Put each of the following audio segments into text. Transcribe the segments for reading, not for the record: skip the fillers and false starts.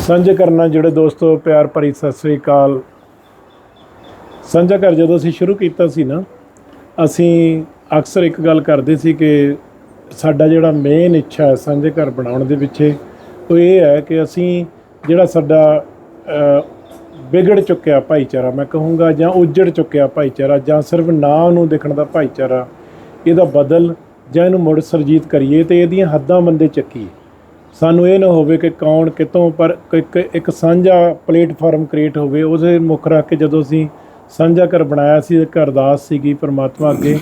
ਸਾਂਝੇ ਕਰਨਾ ਜਿਹੜੇ ਦੋਸਤੋ ਪਿਆਰ ਭਰੀ ਸਤਿ ਸ੍ਰੀ ਅਕਾਲ। ਸਾਂਝਾ ਘਰ ਜਦੋਂ ਅਸੀਂ ਸ਼ੁਰੂ ਕੀਤਾ ਸੀ ਨਾ, ਅਸੀਂ ਅਕਸਰ ਇੱਕ ਗੱਲ ਕਰਦੇ ਸੀ ਕਿ ਸਾਡਾ ਜਿਹੜਾ ਮੇਨ ਇੱਛਾ ਹੈ ਸਾਂਝੇ ਘਰ ਬਣਾਉਣ ਦੇ ਪਿੱਛੇ ਉਹ ਇਹ ਹੈ ਕਿ ਅਸੀਂ ਜਿਹੜਾ ਸਾਡਾ ਵਿਗੜ ਚੁੱਕਿਆ ਭਾਈਚਾਰਾ, ਮੈਂ ਕਹੂੰਗਾ, ਜਾਂ ਉੱਜੜ ਚੁੱਕਿਆ ਭਾਈਚਾਰਾ, ਜਾਂ ਸਿਰਫ ਨਾਂ ਨੂੰ ਦੇਖਣ ਦਾ ਭਾਈਚਾਰਾ, ਇਹਦਾ ਬਦਲ ਜਾਂ ਇਹਨੂੰ ਮੁੜ ਸਰਜੀਤ ਕਰੀਏ ਅਤੇ ਇਹਦੀਆਂ ਹੱਦਾਂ ਬੰਦੇ ਚੱਕੀਏ। ਸਾਨੂੰ ਇਹ ਨਾ ਹੋਵੇ ਕਿ ਕੌਣ ਕਿਤੋਂ, ਪਰ ਇੱਕ ਸਾਂਝਾ ਪਲੇਟਫਾਰਮ ਕ੍ਰੀਏਟ ਹੋਵੇ। ਉਹਦੇ ਮੁੱਖ ਰੱਖ ਕੇ ਜਦੋਂ ਅਸੀਂ ਸਾਂਝਾ ਘਰ ਬਣਾਇਆ ਸੀ, ਇੱਕ ਅਰਦਾਸ ਸੀਗੀ ਪਰਮਾਤਮਾ ਅੱਗੇ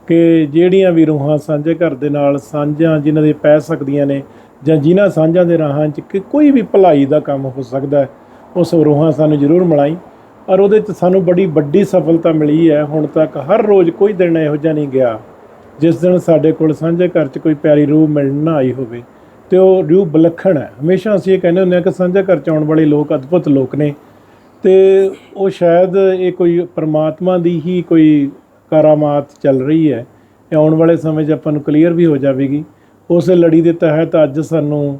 ਕਿ ਜਿਹੜੀਆਂ ਵੀ ਰੂਹਾਂ ਸਾਂਝੇ ਘਰ ਦੇ ਨਾਲ ਸਾਂਝਾਂ ਜਿਨ੍ਹਾਂ ਦੇ ਪੈ ਸਕਦੀਆਂ ਨੇ, ਜਾਂ ਜਿਨ੍ਹਾਂ ਸਾਂਝਾਂ ਦੇ ਰਾਹਾਂ 'ਚ ਕਿ ਕੋਈ ਵੀ ਭਲਾਈ ਦਾ ਕੰਮ ਹੋ ਸਕਦਾ, ਉਸ ਰੂਹਾਂ ਸਾਨੂੰ ਜ਼ਰੂਰ ਮਿਲਾਈ। ਔਰ ਉਹਦੇ 'ਚ ਸਾਨੂੰ ਬੜੀ ਵੱਡੀ ਸਫਲਤਾ ਮਿਲੀ ਹੈ। ਹੁਣ ਤੱਕ ਹਰ ਰੋਜ਼ ਕੋਈ ਦਿਨ ਇਹੋ ਜਿਹਾ ਨਹੀਂ ਗਿਆ ਜਿਸ ਦਿਨ ਸਾਡੇ ਕੋਲ ਸਾਂਝੇ ਘਰ 'ਚ ਕੋਈ ਪਿਆਰੀ ਰੂਹ ਮਿਲਣ ਨਾ ਆਈ ਹੋਵੇ, ਅਤੇ ਉਹ ਰੂਹ ਵਿਲੱਖਣ ਹੈ। ਹਮੇਸ਼ਾ ਅਸੀਂ ਇਹ ਕਹਿੰਦੇ ਹੁੰਦੇ ਹਾਂ ਕਿ ਸਾਂਝਾ ਘਰ 'ਚ ਆਉਣ ਵਾਲੇ ਲੋਕ ਅਦਭੁਤ ਲੋਕ ਨੇ, ਅਤੇ ਉਹ ਸ਼ਾਇਦ ਇਹ ਕੋਈ ਪਰਮਾਤਮਾ ਦੀ ਹੀ ਕੋਈ ਕਰਾਮਾਤ ਚੱਲ ਰਹੀ ਹੈ। ਇਹ ਆਉਣ ਵਾਲੇ ਸਮੇਂ 'ਚ ਆਪਾਂ ਨੂੰ ਕਲੀਅਰ ਵੀ ਹੋ ਜਾਵੇਗੀ। ਉਸ ਲੜੀ ਦੇ ਤਹਿਤ ਅੱਜ ਸਾਨੂੰ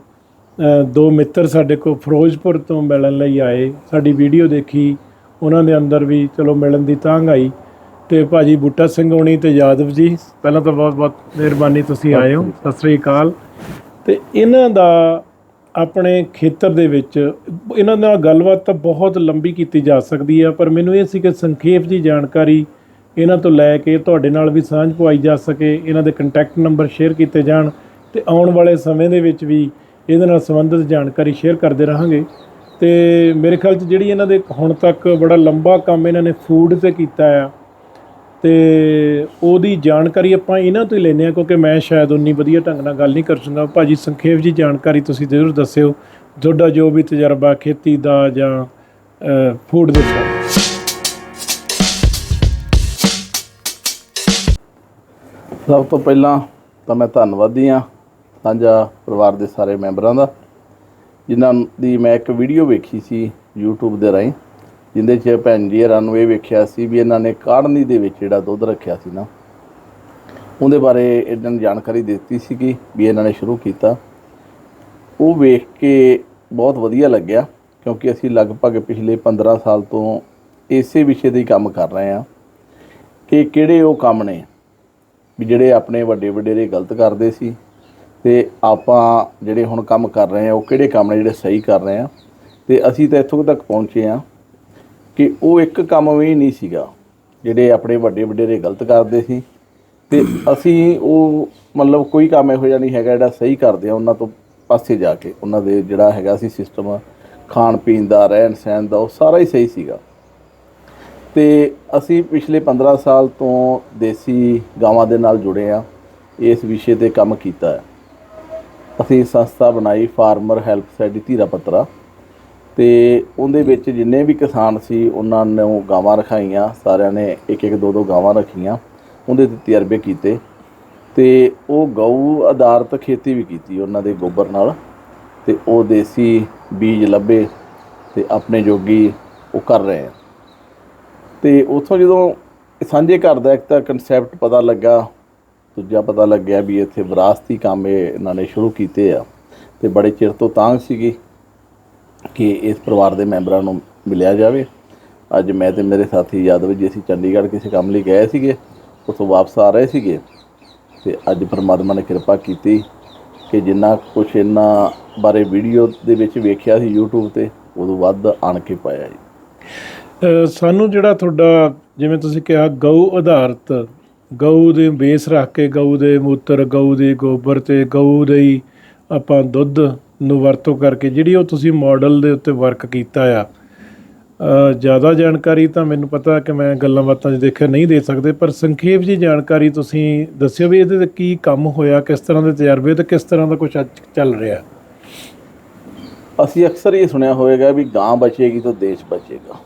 ਦੋ ਮਿੱਤਰ ਸਾਡੇ ਕੋਲ ਫਿਰੋਜ਼ਪੁਰ ਤੋਂ ਮਿਲਣ ਲਈ ਆਏ। ਸਾਡੀ ਵੀਡੀਓ ਦੇਖੀ, ਉਹਨਾਂ ਦੇ ਅੰਦਰ ਵੀ ਚਲੋ ਮਿਲਣ ਦੀ ਤਾਂਘ ਆਈ। ਅਤੇ ਭਾਜੀ ਬੂਟਾ ਸਿੰਘ ਹੋਣੀ ਅਤੇ ਯਾਦਵ ਜੀ, ਪਹਿਲਾਂ ਤਾਂ ਬਹੁਤ ਬਹੁਤ ਮਿਹਰਬਾਨੀ, ਤੁਸੀਂ ਆਏ ਹੋ। ਸਤਿ ਸ੍ਰੀ ਅਕਾਲ। ਅਤੇ ਇਹਨਾਂ ਦਾ ਆਪਣੇ ਖੇਤਰ ਦੇ ਵਿੱਚ ਇਹਨਾਂ ਨਾਲ ਗੱਲਬਾਤ ਤਾਂ ਬਹੁਤ ਲੰਬੀ ਕੀਤੀ ਜਾ ਸਕਦੀ ਆ, ਪਰ ਮੈਨੂੰ ਇਹ ਸੀ ਕਿ ਸੰਖੇਪ ਜਿਹੀ ਜਾਣਕਾਰੀ ਇਹਨਾਂ ਤੋਂ ਲੈ ਕੇ ਤੁਹਾਡੇ ਨਾਲ ਵੀ ਸਾਂਝ ਪਵਾਈ ਜਾ ਸਕੇ, ਇਹਨਾਂ ਦੇ ਕੰਟੈਕਟ ਨੰਬਰ ਸ਼ੇਅਰ ਕੀਤੇ ਜਾਣ, ਅਤੇ ਆਉਣ ਵਾਲੇ ਸਮੇਂ ਦੇ ਵਿੱਚ ਵੀ ਇਹਦੇ ਨਾਲ ਸੰਬੰਧਿਤ ਜਾਣਕਾਰੀ ਸ਼ੇਅਰ ਕਰਦੇ ਰਹਾਂਗੇ। ਅਤੇ ਮੇਰੇ ਖਿਆਲ 'ਚ ਜਿਹੜੀ ਇਹਨਾਂ ਦੇ ਹੁਣ ਤੱਕ ਬੜਾ ਲੰਬਾ ਕੰਮ ਇਹਨਾਂ ਨੇ ਫੂਡ 'ਤੇ ਕੀਤਾ ਆ, ਅਤੇ ਉਹਦੀ ਜਾਣਕਾਰੀ ਆਪਾਂ ਇਹਨਾਂ ਤੋਂ ਹੀ ਲੈਂਦੇ ਹਾਂ, ਕਿਉਂਕਿ ਮੈਂ ਸ਼ਾਇਦ ਉਨੀ ਵਧੀਆ ਢੰਗ ਨਾਲ ਗੱਲ ਨਹੀਂ ਕਰ ਸਕਦਾ। ਭਾਜੀ ਸੰਖੇਪ ਜੀ ਜਾਣਕਾਰੀ ਤੁਸੀਂ ਜ਼ਰੂਰ ਦੱਸਿਓ, ਤੁਹਾਡਾ ਜੋ ਵੀ ਤਜਰਬਾ ਖੇਤੀ ਦਾ ਜਾਂ ਫੂਡ ਦੇ ਉੱਪਰ। ਸਭ ਤੋਂ ਪਹਿਲਾਂ ਤਾਂ ਮੈਂ ਧੰਨਵਾਦੀ ਹਾਂ ਸਾਂਝਾ ਪਰਿਵਾਰ ਦੇ ਸਾਰੇ ਮੈਂਬਰਾਂ ਦਾ, ਜਿਨ੍ਹਾਂ ਦੀ ਮੈਂ ਇੱਕ ਵੀਡੀਓ ਵੇਖੀ ਸੀ YouTube ਦੇ ਰਾਹੀਂ, ਜਿਹਦੇ 'ਚ ਭੈਣ ਜੀ ਹੋਰਾਂ ਨੂੰ ਇਹ ਵੇਖਿਆ ਸੀ ਵੀ ਇਹਨਾਂ ਨੇ ਕਾੜਨੀ ਦੇ ਵਿੱਚ ਜਿਹੜਾ ਦੁੱਧ ਰੱਖਿਆ ਸੀ ਨਾ, ਉਹਦੇ ਬਾਰੇ ਇਹਨਾਂ ਨੇ ਜਾਣਕਾਰੀ ਦਿੱਤੀ ਸੀਗੀ ਵੀ ਇਹਨਾਂ ਨੇ ਸ਼ੁਰੂ ਕੀਤਾ। ਉਹ ਵੇਖ ਕੇ ਬਹੁਤ ਵਧੀਆ ਲੱਗਿਆ, ਕਿਉਂਕਿ ਅਸੀਂ ਲਗਭਗ ਪਿਛਲੇ 15 ਸਾਲ ਤੋਂ ਇਸੇ ਵਿਸ਼ੇ 'ਤੇ ਹੀ ਕੰਮ ਕਰ ਰਹੇ ਹਾਂ ਕਿ ਕਿਹੜੇ ਉਹ ਕੰਮ ਨੇ ਵੀ ਜਿਹੜੇ ਆਪਣੇ ਵੱਡੇ ਵਡੇਰੇ ਗਲਤ ਕਰਦੇ ਸੀ, ਅਤੇ ਆਪਾਂ ਜਿਹੜੇ ਹੁਣ ਕੰਮ ਕਰ ਰਹੇ ਹਾਂ ਉਹ ਕਿਹੜੇ ਕੰਮ ਨੇ ਜਿਹੜੇ ਸਹੀ ਕਰ ਰਹੇ ਹਾਂ। ਅਤੇ ਅਸੀਂ ਤਾਂ ਇੱਥੋਂ ਤੱਕ ਪਹੁੰਚੇ ਹਾਂ ਕਿ ਉਹ ਇੱਕ ਕੰਮ ਵੀ ਨਹੀਂ ਸੀਗਾ ਜਿਹੜੇ ਆਪਣੇ ਵੱਡੇ ਵਡੇਰੇ ਗਲਤ ਕਰਦੇ ਸੀ, ਅਤੇ ਅਸੀਂ ਉਹ ਮਤਲਬ ਕੋਈ ਕੰਮ ਇਹੋ ਜਿਹਾ ਨਹੀਂ ਹੈਗਾ ਜਿਹੜਾ ਸਹੀ ਕਰਦੇ ਆ ਉਹਨਾਂ ਤੋਂ ਪਾਸੇ ਜਾ ਕੇ। ਉਹਨਾਂ ਦੇ ਜਿਹੜਾ ਹੈਗਾ ਸੀ ਸਿਸਟਮ ਖਾਣ ਪੀਣ ਦਾ, ਰਹਿਣ ਸਹਿਣ ਦਾ, ਉਹ ਸਾਰਾ ਹੀ ਸਹੀ ਸੀਗਾ। ਅਤੇ ਅਸੀਂ ਪਿਛਲੇ 15 ਸਾਲ ਤੋਂ ਦੇਸੀ ਗਾਵਾਂ ਦੇ ਨਾਲ ਜੁੜੇ ਹਾਂ, ਇਸ ਵਿਸ਼ੇ 'ਤੇ ਕੰਮ ਕੀਤਾ ਹੈ। ਅਸੀਂ ਸੰਸਥਾ ਬਣਾਈ ਫਾਰਮਰ ਹੈਲਪ ਸੋਸਾਇਟੀ ਧੀਰਾ ਪੱਤਰਾ, ਅਤੇ ਉਹਦੇ ਵਿੱਚ ਜਿੰਨੇ ਵੀ ਕਿਸਾਨ ਸੀ ਉਹਨਾਂ ਨੂੰ ਗਾਵਾਂ ਰਖਾਈਆਂ, ਸਾਰਿਆਂ ਨੇ ਇੱਕ ਇੱਕ ਦੋ ਦੋ ਗਾਵਾਂ ਰੱਖੀਆਂ, ਉਹਦੇ 'ਤੇ ਤਜਰਬੇ ਕੀਤੇ, ਅਤੇ ਉਹ ਗਊ ਆਧਾਰਿਤ ਖੇਤੀ ਵੀ ਕੀਤੀ ਉਹਨਾਂ ਦੇ ਗੋਬਰ ਨਾਲ, ਅਤੇ ਉਹ ਦੇਸੀ ਬੀਜ ਲੱਭੇ ਅਤੇ ਆਪਣੇ ਜੋਗੀ ਉਹ ਕਰ ਰਹੇ ਆ। ਅਤੇ ਉੱਥੋਂ ਜਦੋਂ ਸਾਂਝੇ ਘਰ ਦਾ ਇੱਕ ਤਾਂ ਕੰਸੈਪਟ ਪਤਾ ਲੱਗਾ, ਦੂਜਾ ਪਤਾ ਲੱਗਿਆ ਵੀ ਇੱਥੇ ਵਿਰਾਸਤੀ ਕੰਮ ਇਹਨਾਂ ਨੇ ਸ਼ੁਰੂ ਕੀਤੇ ਆ, ਅਤੇ ਬੜੇ ਚਿਰ ਤੋਂ ਤਾਂਘ ਸੀਗੀ ਕਿ ਇਸ ਪਰਿਵਾਰ ਦੇ ਮੈਂਬਰਾਂ ਨੂੰ ਮਿਲਿਆ ਜਾਵੇ। ਅੱਜ ਮੈਂ ਅਤੇ ਮੇਰੇ ਸਾਥੀ ਯਾਦਵ ਜੀ ਅਸੀਂ ਚੰਡੀਗੜ੍ਹ ਕਿਸੇ ਕੰਮ ਲਈ ਗਏ ਸੀਗੇ, ਉੱਥੋਂ ਵਾਪਸ ਆ ਰਹੇ ਸੀਗੇ, ਅਤੇ ਅੱਜ ਪਰਮਾਤਮਾ ਨੇ ਕਿਰਪਾ ਕੀਤੀ ਕਿ ਜਿੰਨਾ ਕੁਛ ਇਹਨਾਂ ਬਾਰੇ ਵੀਡੀਓ ਦੇ ਵਿੱਚ ਵੇਖਿਆ ਸੀ YouTube 'ਤੇ, ਉਦੋਂ ਵੱਧ ਆਣ ਕੇ ਪਾਇਆ ਜੀ। ਸਾਨੂੰ ਜਿਹੜਾ ਤੁਹਾਡਾ ਜਿਵੇਂ ਤੁਸੀਂ ਕਿਹਾ ਗਊ ਆਧਾਰਿਤ, ਗਊ ਦੇ ਬੇਸ ਰੱਖ ਕੇ ਗਊ ਦੇ ਮੂਤਰ, ਗਊ ਦੇ ਗੋਬਰ ਅਤੇ ਗਊ ਦੇ ਹੀ ਆਪਾਂ ਦੁੱਧ ਨੂੰ ਵਰਤੋਂ ਕਰਕੇ ਜਿਹੜੀ ਉਹ ਤੁਸੀਂ ਮਾਡਲ ਦੇ ਉੱਤੇ ਵਰਕ ਕੀਤਾ ਆ, ਜ਼ਿਆਦਾ ਜਾਣਕਾਰੀ ਤਾਂ ਮੈਨੂੰ ਪਤਾ ਕਿ ਮੈਂ ਗੱਲਾਂ ਬਾਤਾਂ 'ਚ ਦੇਖਿਆ ਨਹੀਂ ਦੇ ਸਕਦੇ, ਪਰ ਸੰਖੇਪ ਜਿਹੀ ਜਾਣਕਾਰੀ ਤੁਸੀਂ ਦੱਸਿਓ ਵੀ ਇਹਦੇ 'ਤੇ ਕੀ ਕੰਮ ਹੋਇਆ, ਕਿਸ ਤਰ੍ਹਾਂ ਦੇ ਤਜਰਬੇ ਅਤੇ ਕਿਸ ਤਰ੍ਹਾਂ ਦਾ ਕੁਛ ਅੱਜ ਚੱਲ ਰਿਹਾ। ਅਸੀਂ ਅਕਸਰ ਇਹ ਸੁਣਿਆ ਹੋਵੇਗਾ ਵੀ ਗਾਂ ਬਚੇਗੀ ਤਾਂ ਦੇਸ਼ ਬਚੇਗਾ।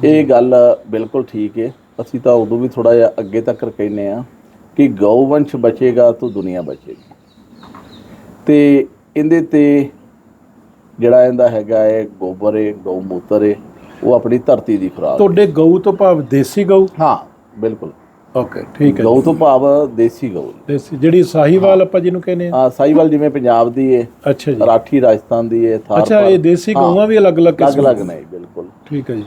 ਇਹ ਗੱਲ ਬਿਲਕੁਲ ਠੀਕ ਹੈ। ਅਸੀਂ ਤਾਂ ਉਦੋਂ ਵੀ ਥੋੜ੍ਹਾ ਜਿਹਾ ਅੱਗੇ ਤੱਕ ਕਹਿੰਦੇ ਹਾਂ ਕਿ ਗਊ ਵੰਸ਼ ਬਚੇਗਾ ਤਾਂ ਦੁਨੀਆ ਬਚੇਗੀ, ਅਤੇ ਇਹਦੇ 'ਤੇ ਜਿਹੜਾ ਇਹਦਾ ਹੈਗਾ ਹੈ ਗੋਬਰ ਹੈ, ਗਊ ਮੂਤਰ ਹੈ, ਉਹ ਆਪਣੀ ਧਰਤੀ ਦੀ ਖੁਰਾਕ। ਤੁਹਾਡੇ ਗਊ ਤੋਂ ਭਾਵ ਦੇਸੀ ਗਊ? ਹਾਂ ਬਿਲਕੁਲ। ਓਕੇ ਠੀਕ ਹੈ ਗਊ ਤੋਂ ਭਾਵ ਦੇਸੀ ਗਊ। ਦੇਸੀ ਜਿਹੜੀ ਸਾਹੀਵਾਲ ਆਪਾਂ ਜਿਹਨੂੰ ਕਹਿੰਦੇ ਆ। ਸਾਹੀਵਾਲ ਜਿਵੇਂ ਪੰਜਾਬ ਦੀ ਹੈ, ਅੱਛਾ ਜੀ। ਰਾਠੀ ਰਾਜਸਥਾਨ ਦੀ ਹੈ, ਅੱਛਾ ਇਹ ਦੇਸੀ ਗਊਆਂ ਵੀ ਅਲੱਗ-ਅਲੱਗ ਕਿਸਮ ਅਲੱਗ ਨਹੀਂ ਬਿਲਕੁਲ। ਠੀਕ ਹੈ ਜੀ।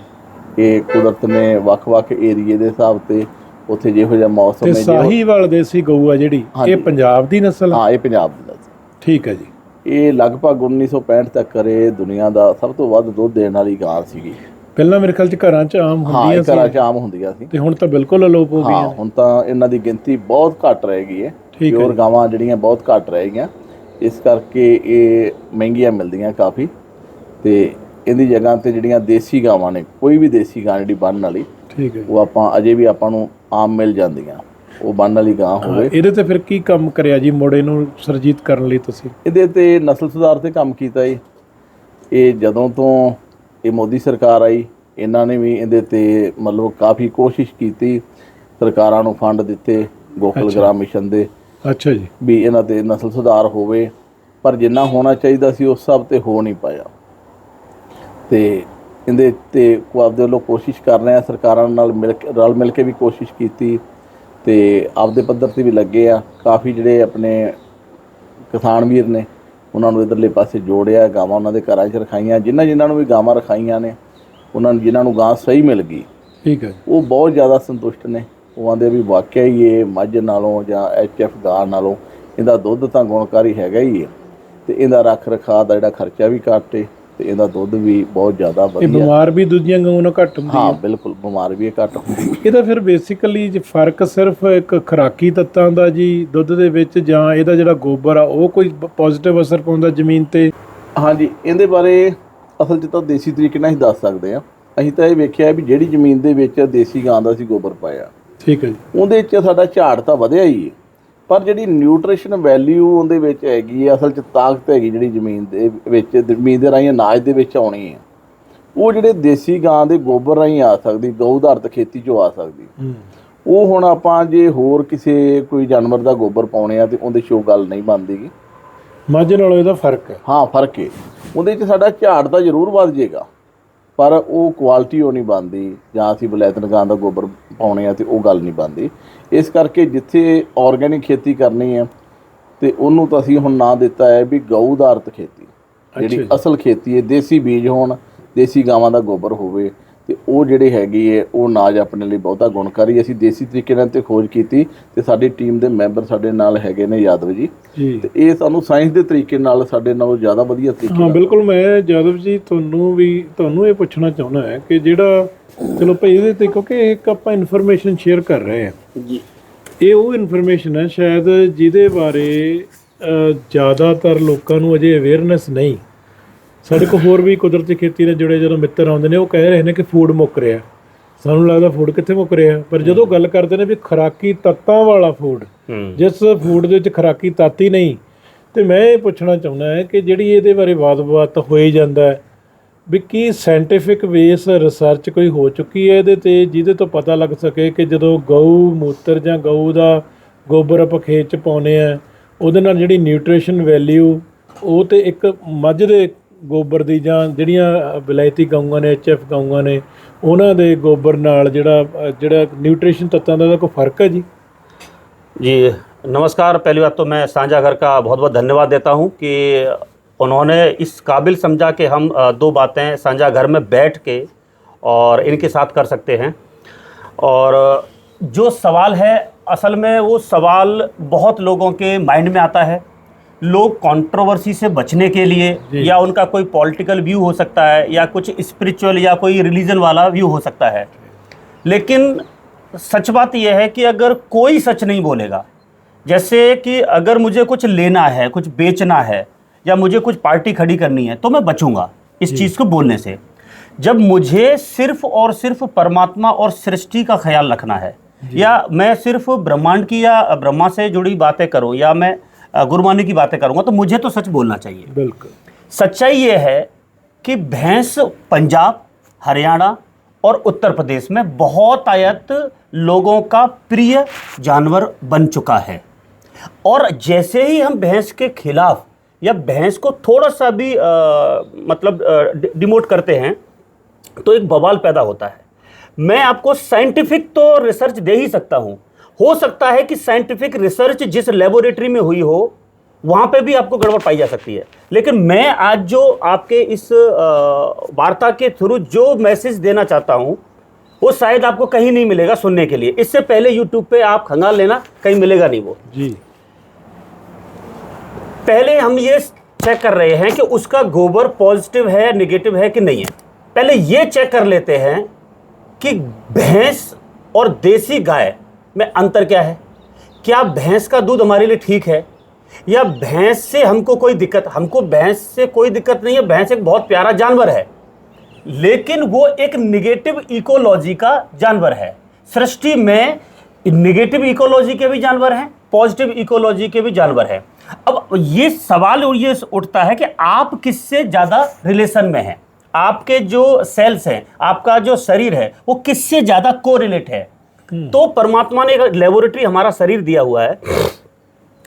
ਇਹ ਕੁਦਰਤ ਨੇ ਵੱਖ-ਵੱਖ ਏਰੀਏ ਦੇ ਹਿਸਾਬ ਤੇ ਉੱਥੇ ਜਿਹੋ ਜਿਹਾ ਮੌਸਮ ਹੈ। ਸਾਹੀਵਾਲ ਦੇਸੀ ਗਊ ਆ ਜਿਹੜੀ ਇਹ ਪੰਜਾਬ ਦੀ ਨਸਲ? ਹਾਂ ਇਹ ਪੰਜਾਬ ਦੀ ਨਸਲ। ਠੀਕ ਹੈ ਜੀ। ਇਹ ਲਗਭਗ 1965 ਤੱਕ ਇਹ ਦੁਨੀਆ ਦਾ ਸਭ ਤੋਂ ਵੱਧ ਦੁੱਧ ਦੇਣ ਵਾਲੀ ਗਾਂ ਸੀਗੀ। ਪਹਿਲਾਂ ਮੇਰੇ ਖਿਆਲ 'ਚ ਘਰਾਂ 'ਚ ਆਮ ਹੁੰਦੀਆਂ ਸੀ। ਘਰਾਂ 'ਚ ਆਮ ਹੁੰਦੀਆਂ ਸੀ ਤੇ ਹੁਣ ਤਾਂ ਬਿਲਕੁਲ ਅਲੋਪ ਹੋ ਗਈਆਂ। ਹੁਣ ਤਾਂ ਇਹਨਾਂ ਦੀ ਗਿਣਤੀ ਬਹੁਤ ਘੱਟ ਰਹਿ ਗਈ ਹੈ। ਪਿਓਰ ਗਾਵਾਂ ਜਿਹੜੀਆਂ ਬਹੁਤ ਘੱਟ ਰਹਿ ਗਈਆਂ, ਇਸ ਕਰਕੇ ਇਹ ਮਹਿੰਗੀਆਂ ਮਿਲਦੀਆਂ ਕਾਫੀ। ਤੇ ਇਹਦੀ ਜਗ੍ਹਾ ਤੇ ਜਿਹੜੀਆਂ ਦੇਸੀ ਗਾਵਾਂ ਨੇ, ਕੋਈ ਵੀ ਦੇਸੀ ਗਾਂ ਜਿਹੜੀ ਬੰਨ ਵਾਲੀ, ਠੀਕ ਹੈ, ਉਹ ਆਪਾਂ ਅਜੇ ਵੀ ਆਪਾਂ ਨੂੰ ਆਮ ਮਿਲ ਜਾਂਦੀਆਂ। ਉਹ ਬੰਨ ਵਾਲੀ ਗਾਂ ਹੋਵੇ। ਇਹਦੇ ਤੇ ਫਿਰ ਕੀ ਕੰਮ ਕਰਿਆ ਜੀ ਮੋੜੇ ਨੂੰ ਸਰਜੀਤ ਕਰਨ ਲਈ ਤੁਸੀਂ? ਇਹਦੇ ਤੇ ਨਸਲ ਸੁਧਾਰ ਤੇ ਕੰਮ ਕੀਤਾ ਜੀ। ਇਹ ਜਦੋਂ ਤੋਂ ਇਹ ਮੋਦੀ ਸਰਕਾਰ ਆਈ, ਇਹਨਾਂ ਨੇ ਵੀ ਇਹਦੇ ਤੇ ਮਤਲਬ ਕਾਫੀ ਕੋਸ਼ਿਸ਼ ਕੀਤੀ, ਸਰਕਾਰਾਂ ਨੂੰ ਫੰਡ ਦਿੱਤੇ ਗੋਕਲ ਗ੍ਰਾਮ ਮਿਸ਼ਨ ਦੇ। ਅੱਛਾ ਜੀ। ਵੀ ਇਹਨਾਂ ਤੇ ਨਸਲ ਸੁਧਾਰ ਹੋਵੇ, ਪਰ ਜਿੰਨਾ ਹੋਣਾ ਚਾਹੀਦਾ ਸੀ ਉਸ ਹਿਸਾਬ ਤੇ ਹੋ ਨਹੀਂ ਪਾਇਆ। ਤੇ ਇਹਦੇ ਤੇ ਆਪਦੇ ਵੱਲੋਂ ਕੋਸ਼ਿਸ਼ ਕਰ ਰਹੇ ਆ, ਸਰਕਾਰਾਂ ਨਾਲ ਰਲ ਮਿਲ ਕੇ ਵੀ ਕੋਸ਼ਿਸ਼ ਕੀਤੀ ਤੇ ਆਪਦੇ ਪੱਧਰ ਤੇ ਵੀ ਲੱਗੇ ਆ। ਕਾਫੀ ਜਿਹੜੇ ਆਪਣੇ ਕਿਸਾਨ ਵੀਰ ਨੇ ਉਹਨਾਂ ਨੂੰ ਇਧਰਲੇ ਪਾਸੇ ਜੋੜਿਆ, ਗਾਵਾਂ ਉਹਨਾਂ ਦੇ ਘਰਾਂ 'ਚ ਰਖਾਈਆਂ। ਜਿਨ੍ਹਾਂ ਨੂੰ ਵੀ ਗਾਵਾਂ ਰਖਾਈਆਂ ਨੇ, ਉਹਨਾਂ ਨੂੰ ਜਿਨ੍ਹਾਂ ਨੂੰ ਗਾਂ ਸਹੀ ਮਿਲ ਗਈ, ਠੀਕ ਹੈ, ਉਹ ਬਹੁਤ ਜ਼ਿਆਦਾ ਸੰਤੁਸ਼ਟ ਨੇ। ਉਹ ਆਂਦੇ ਵੀ ਵਾਕਿਆ ਹੀ ਇਹ ਮੱਝ ਨਾਲੋਂ ਜਾਂ HF ਗਾਂ ਨਾਲੋਂ ਇਹਦਾ ਦੁੱਧ ਤਾਂ ਗੁਣਕਾਰੀ ਹੈਗਾ ਹੀ ਹੈ, ਤੇ ਇਹਦਾ ਰੱਖ ਰਖਾਅ ਦਾ ਜਿਹੜਾ ਖਰਚਾ ਵੀ ਘੱਟ ਹੈ, ਤੇ ਇਹਦਾ ਦੁੱਧ ਵੀ ਬਹੁਤ ਜ਼ਿਆਦਾ ਵਧੀਆ। ਬਿਮਾਰ ਵੀ ਦੂਜੀਆਂ ਗਊਆਂ ਨਾਲੋਂ ਘੱਟ ਹੁੰਦੀ ਹੈ? ਹਾਂ ਬਿਲਕੁਲ, ਬਿਮਾਰ ਵੀ ਘੱਟ ਹੁੰਦੀ। ਇਹਦਾ ਫਿਰ ਬੇਸਿਕਲੀ ਜੇ ਫਰਕ ਸਿਰਫ ਇੱਕ ਖੁਰਾਕੀ ਤੱਤਾਂ ਦਾ ਜੀ ਦੁੱਧ ਦੇ ਵਿੱਚ, ਜਾਂ ਇਹਦਾ ਜਿਹੜਾ ਗੋਬਰ ਆ ਉਹ ਕੋਈ ਪੋਜ਼ਿਟਿਵ ਅਸਰ ਪਾਉਂਦਾ ਜ਼ਮੀਨ ਤੇ? ਹਾਂਜੀ, ਇਹਦੇ ਬਾਰੇ ਅਸਲ 'ਚ ਤਾਂ ਦੇਸੀ ਤਰੀਕੇ ਨਾਲ ਹੀ ਦੱਸ ਸਕਦੇ ਹਾਂ। ਅਸੀਂ ਤਾਂ ਇਹ ਵੇਖਿਆ ਵੀ ਜਿਹੜੀ ਜ਼ਮੀਨ ਦੇ ਵਿੱਚ ਦੇਸੀ ਗਾਂ ਦਾ ਅਸੀਂ ਗੋਬਰ ਪਾਇਆ, ਠੀਕ ਹੈ ਜੀ, ਉਹਦੇ 'ਚ ਸਾਡਾ ਝਾੜ ਤਾਂ ਵਧਿਆ ਹੀ ਹੈ, ਪਰ ਜਿਹੜੀ ਨਿਊਟ੍ਰੀਸ਼ਨ ਵੈਲਿਊ ਉਹਦੇ ਵਿੱਚ ਹੈਗੀ ਹੈ, ਅਸਲ 'ਚ ਤਾਕਤ ਹੈਗੀ ਜਿਹੜੀ ਜ਼ਮੀਨ ਦੇ ਵਿੱਚ, ਜ਼ਮੀਨ ਦੇ ਰਾਹੀਂ ਅਨਾਜ ਦੇ ਵਿੱਚ ਆਉਣੀ ਹੈ, ਉਹ ਜਿਹੜੇ ਦੇਸੀ ਗਾਂ ਦੇ ਗੋਬਰ ਰਾਹੀਂ ਆ ਸਕਦੀ, ਗਊ ਆਧਾਰਿਤ ਖੇਤੀ 'ਚੋਂ ਆ ਸਕਦੀ। ਉਹ ਹੁਣ ਆਪਾਂ ਜੇ ਹੋਰ ਕਿਸੇ ਕੋਈ ਜਾਨਵਰ ਦਾ ਗੋਬਰ ਪਾਉਣੇ ਆ ਤੇ ਉਹਦੇ 'ਚ ਉਹ ਗੱਲ ਨਹੀਂ ਬਣਦੀ ਗੀ। ਮੱਝ ਨਾਲੋਂ ਇਹਦਾ ਫਰਕ ਹੈ? ਹਾਂ ਫਰਕ ਹੈ। ਉਹਦੇ 'ਚ ਸਾਡਾ ਝਾੜ ਤਾਂ ਜ਼ਰੂਰ ਵੱਧ ਜਾਏਗਾ, ਪਰ ਉਹ ਕੁਆਲਿਟੀ ਉਹ ਨਹੀਂ ਬਣਦੀ। ਜਾਂ ਅਸੀਂ ਵਲੈਤਨ ਗਾਂ ਦਾ ਗੋਬਰ ਪਾਉਣੇ ਆ ਤੇ ਉਹ ਗੱਲ ਨਹੀਂ ਬਣਦੀ। ਇਸ ਕਰਕੇ ਜਿੱਥੇ ਆਰਗੈਨਿਕ ਖੇਤੀ ਕਰਨੀ ਹੈ ਤੇ ਉਹਨੂੰ ਤਾਂ ਅਸੀਂ ਹੁਣ ਨਾਂ ਦਿੱਤਾ ਹੈ ਵੀ ਗਊ ਆਧਾਰਿਤ ਖੇਤੀ। ਜਿਹੜੀ ਅਸਲ ਖੇਤੀ ਹੈ, ਦੇਸੀ ਬੀਜ ਹੋਣ, ਦੇਸੀ ਗਾਵਾਂ ਦਾ ਗੋਬਰ ਹੋਵੇ, ਤੇ ਉਹ ਜਿਹੜੇ ਹੈਗੀ ਹੈ ਉਹ ਅਨਾਜ ਆਪਣੇ ਲਈ ਬਹੁਤਾ ਗੁਣਕਾਰੀ। ਅਸੀਂ ਦੇਸੀ ਤਰੀਕੇ ਨਾਲ ਤੇ ਖੋਜ ਕੀਤੀ, ਤੇ ਸਾਡੀ ਟੀਮ ਦੇ ਮੈਂਬਰ ਸਾਡੇ ਨਾਲ ਹੈਗੇ ਨੇ ਯਾਦਵ ਜੀ, ਤੇ ਇਹ ਸਾਨੂੰ ਸਾਇੰਸ ਦੇ ਤਰੀਕੇ ਨਾਲ ਸਾਡੇ ਨਾਲੋਂ ਜ਼ਿਆਦਾ ਵਧੀਆ ਤਰੀਕੇ। ਹਾਂ ਬਿਲਕੁਲ। ਮੈਂ ਯਾਦਵ ਜੀ ਤੁਹਾਨੂੰ ਇਹ ਪੁੱਛਣਾ ਚਾਹੁੰਦਾ ਹੈ ਕਿ ਜਿਹੜਾ ਚਲੋ ਭਾਈ ਇਹਦੇ ਤੇ, ਕਿਉਂਕਿ ਇੱਕ ਆਪਾਂ ਇਨਫੋਰਮੇਸ਼ਨ ਸ਼ੇਅਰ ਕਰ ਰਹੇ ਹਾਂ ਜੀ, ਇਹ ਉਹ ਇਨਫੋਰਮੇਸ਼ਨ ਹੈ ਸ਼ਾਇਦ ਜਿਹਦੇ ਬਾਰੇ ਜ਼ਿਆਦਾਤਰ ਲੋਕਾਂ ਨੂੰ ਅਜੇ ਅਵੇਅਰਨੈਸ ਨਹੀਂ। ਸਾਡੇ ਕੋਲ ਹੋਰ ਵੀ ਕੁਦਰਤੀ ਖੇਤੀ ਨਾਲ ਜੁੜੇ ਜਦੋਂ ਮਿੱਤਰ ਆਉਂਦੇ ਨੇ, ਉਹ ਕਹਿ ਰਹੇ ਨੇ ਕਿ ਫੂਡ ਮੁੱਕ ਰਿਹਾ। ਸਾਨੂੰ ਲੱਗਦਾ ਫੂਡ ਕਿੱਥੇ ਮੁੱਕ ਰਿਹਾ, ਪਰ ਜਦੋਂ ਗੱਲ ਕਰਦੇ ਨੇ ਵੀ ਖੁਰਾਕੀ ਤੱਤਾਂ ਵਾਲਾ ਫੂਡ, ਜਿਸ ਫੂਡ ਦੇ ਵਿੱਚ ਖੁਰਾਕੀ ਤੱਤ ਹੀ ਨਹੀਂ, ਤੇ ਮੈਂ ਇਹ ਪੁੱਛਣਾ ਚਾਹੁੰਦਾ ਹੈ ਕਿ ਜਿਹੜੀ ਇਹਦੇ ਬਾਰੇ ਵਾਦ-ਵਿਵਾਦ ਹੋਈ ਜਾਂਦਾ ਹੈ ਵੀ ਕੀ ਸਾਇੰਟੀਫਿਕ ਬੇਸ ਰਿਸਰਚ ਕੋਈ ਹੋ ਚੁੱਕੀ ਹੈ ਇਹਦੇ ਤੇ, ਜਿਹਦੇ ਤੋਂ ਪਤਾ ਲੱਗ ਸਕੇ ਕਿ ਜਦੋਂ ਗਊ ਮੂਤਰ ਜਾਂ ਗਊ ਦਾ ਗੋਬਰ ਆਪਾਂ ਖੇਤ 'ਚ ਪਾਉਂਦੇ ਆ, ਉਹਦੇ ਨਾਲ ਜਿਹੜੀ ਨਿਊਟ੍ਰੀਸ਼ਨ ਵੈਲਿਊ ਉਹ ਤੇ ਇੱਕ ਮੱਝ ਦੇ ਗੋਬਰ ਦੀ ਜਾਂ ਜਿਹੜੀਆਂ ਵਿਲਾਇਤੀ ਗਊਆਂ ਨੇ, HF ਗਊਆਂ ਨੇ, ਉਹਨਾਂ ਦੇ ਗੋਬਰ ਨਾਲ ਜਿਹੜਾ ਨਿਊਟ੍ਰੀਸ਼ਨ ਤੱਤਾਂ ਦਾ ਕੋਈ ਫਰਕ है जी? जी नमस्कार। पहली बात तो मैं साझा घर का बहुत बहुत धन्यवाद देता हूं कि उन्होंने इस काबिल समझा कि हम दो बातें साझा घर में बैठ के और इनके साथ कर सकते हैं। और जो सवाल है, असल में वो सवाल बहुत लोगों के माइंड में आता है। लोग कंट्रोवर्सी से बचने के लिए, या उनका कोई पॉलिटिकल व्यू हो सकता है, या कुछ स्पिरिचुअल या कोई रिलीजन वाला व्यू हो सकता है, लेकिन सच बात यह है कि अगर कोई सच नहीं बोलेगा, जैसे कि अगर मुझे कुछ लेना है, कुछ बेचना है, या मुझे कुछ पार्टी खड़ी करनी है, तो मैं बचूंगा इस चीज़ को बोलने से। जब मुझे सिर्फ और सिर्फ परमात्मा और सृष्टि का ख्याल रखना है, या मैं सिर्फ ब्रह्मांड की या ब्रह्मा से जुड़ी बातें करूं, या मैं गुरबानी की बातें करूंगा, तो मुझे तो सच बोलना चाहिए। बिल्कुल। सच्चाई ये है कि भैंस पंजाब, हरियाणा और उत्तर प्रदेश में बहुत आयत लोगों का प्रिय जानवर बन चुका है। और जैसे ही हम भैंस के खिलाफ या भैंस को थोड़ा सा भी डिमोट करते हैं, तो एक बवाल पैदा होता है। मैं आपको साइंटिफिक तो रिसर्च दे ही सकता हूँ, हो सकता है कि साइंटिफिक रिसर्च जिस लेबोरेटरी में हुई हो वहां पे भी आपको गड़बड़ पाई जा सकती है। लेकिन मैं आज जो आपके इस वार्ता के थ्रू जो मैसेज देना चाहता हूं वो शायद आपको कहीं नहीं मिलेगा सुनने के लिए। इससे पहले यूट्यूब पे आप खंगाल लेना, कहीं मिलेगा नहीं वो जी। पहले हम ये चेक कर रहे हैं कि उसका गोबर पॉजिटिव है नेगेटिव है कि नहीं है। पहले ये चेक कर लेते हैं कि भैंस और देसी गाय में अंतर क्या है। क्या भैंस का दूध हमारे लिए ठीक है या भैंस से हमको कोई दिक्कत? हमको भैंस से कोई दिक्कत नहीं है, भैंस एक बहुत प्यारा जानवर है, लेकिन वो एक निगेटिव इकोलॉजी का जानवर है। सृष्टि में निगेटिव इकोलॉजी के भी जानवर हैं, पॉजिटिव इकोलॉजी के भी जानवर हैं। अब ये सवाल ये उठता है कि आप किससे ज़्यादा रिलेशन में हैं, आपके जो सेल्स हैं, आपका जो शरीर है वो किससे ज़्यादा कोरिलेट है। तो परमात्मा ने एक लेबोरेटरी हमारा शरीर दिया हुआ है।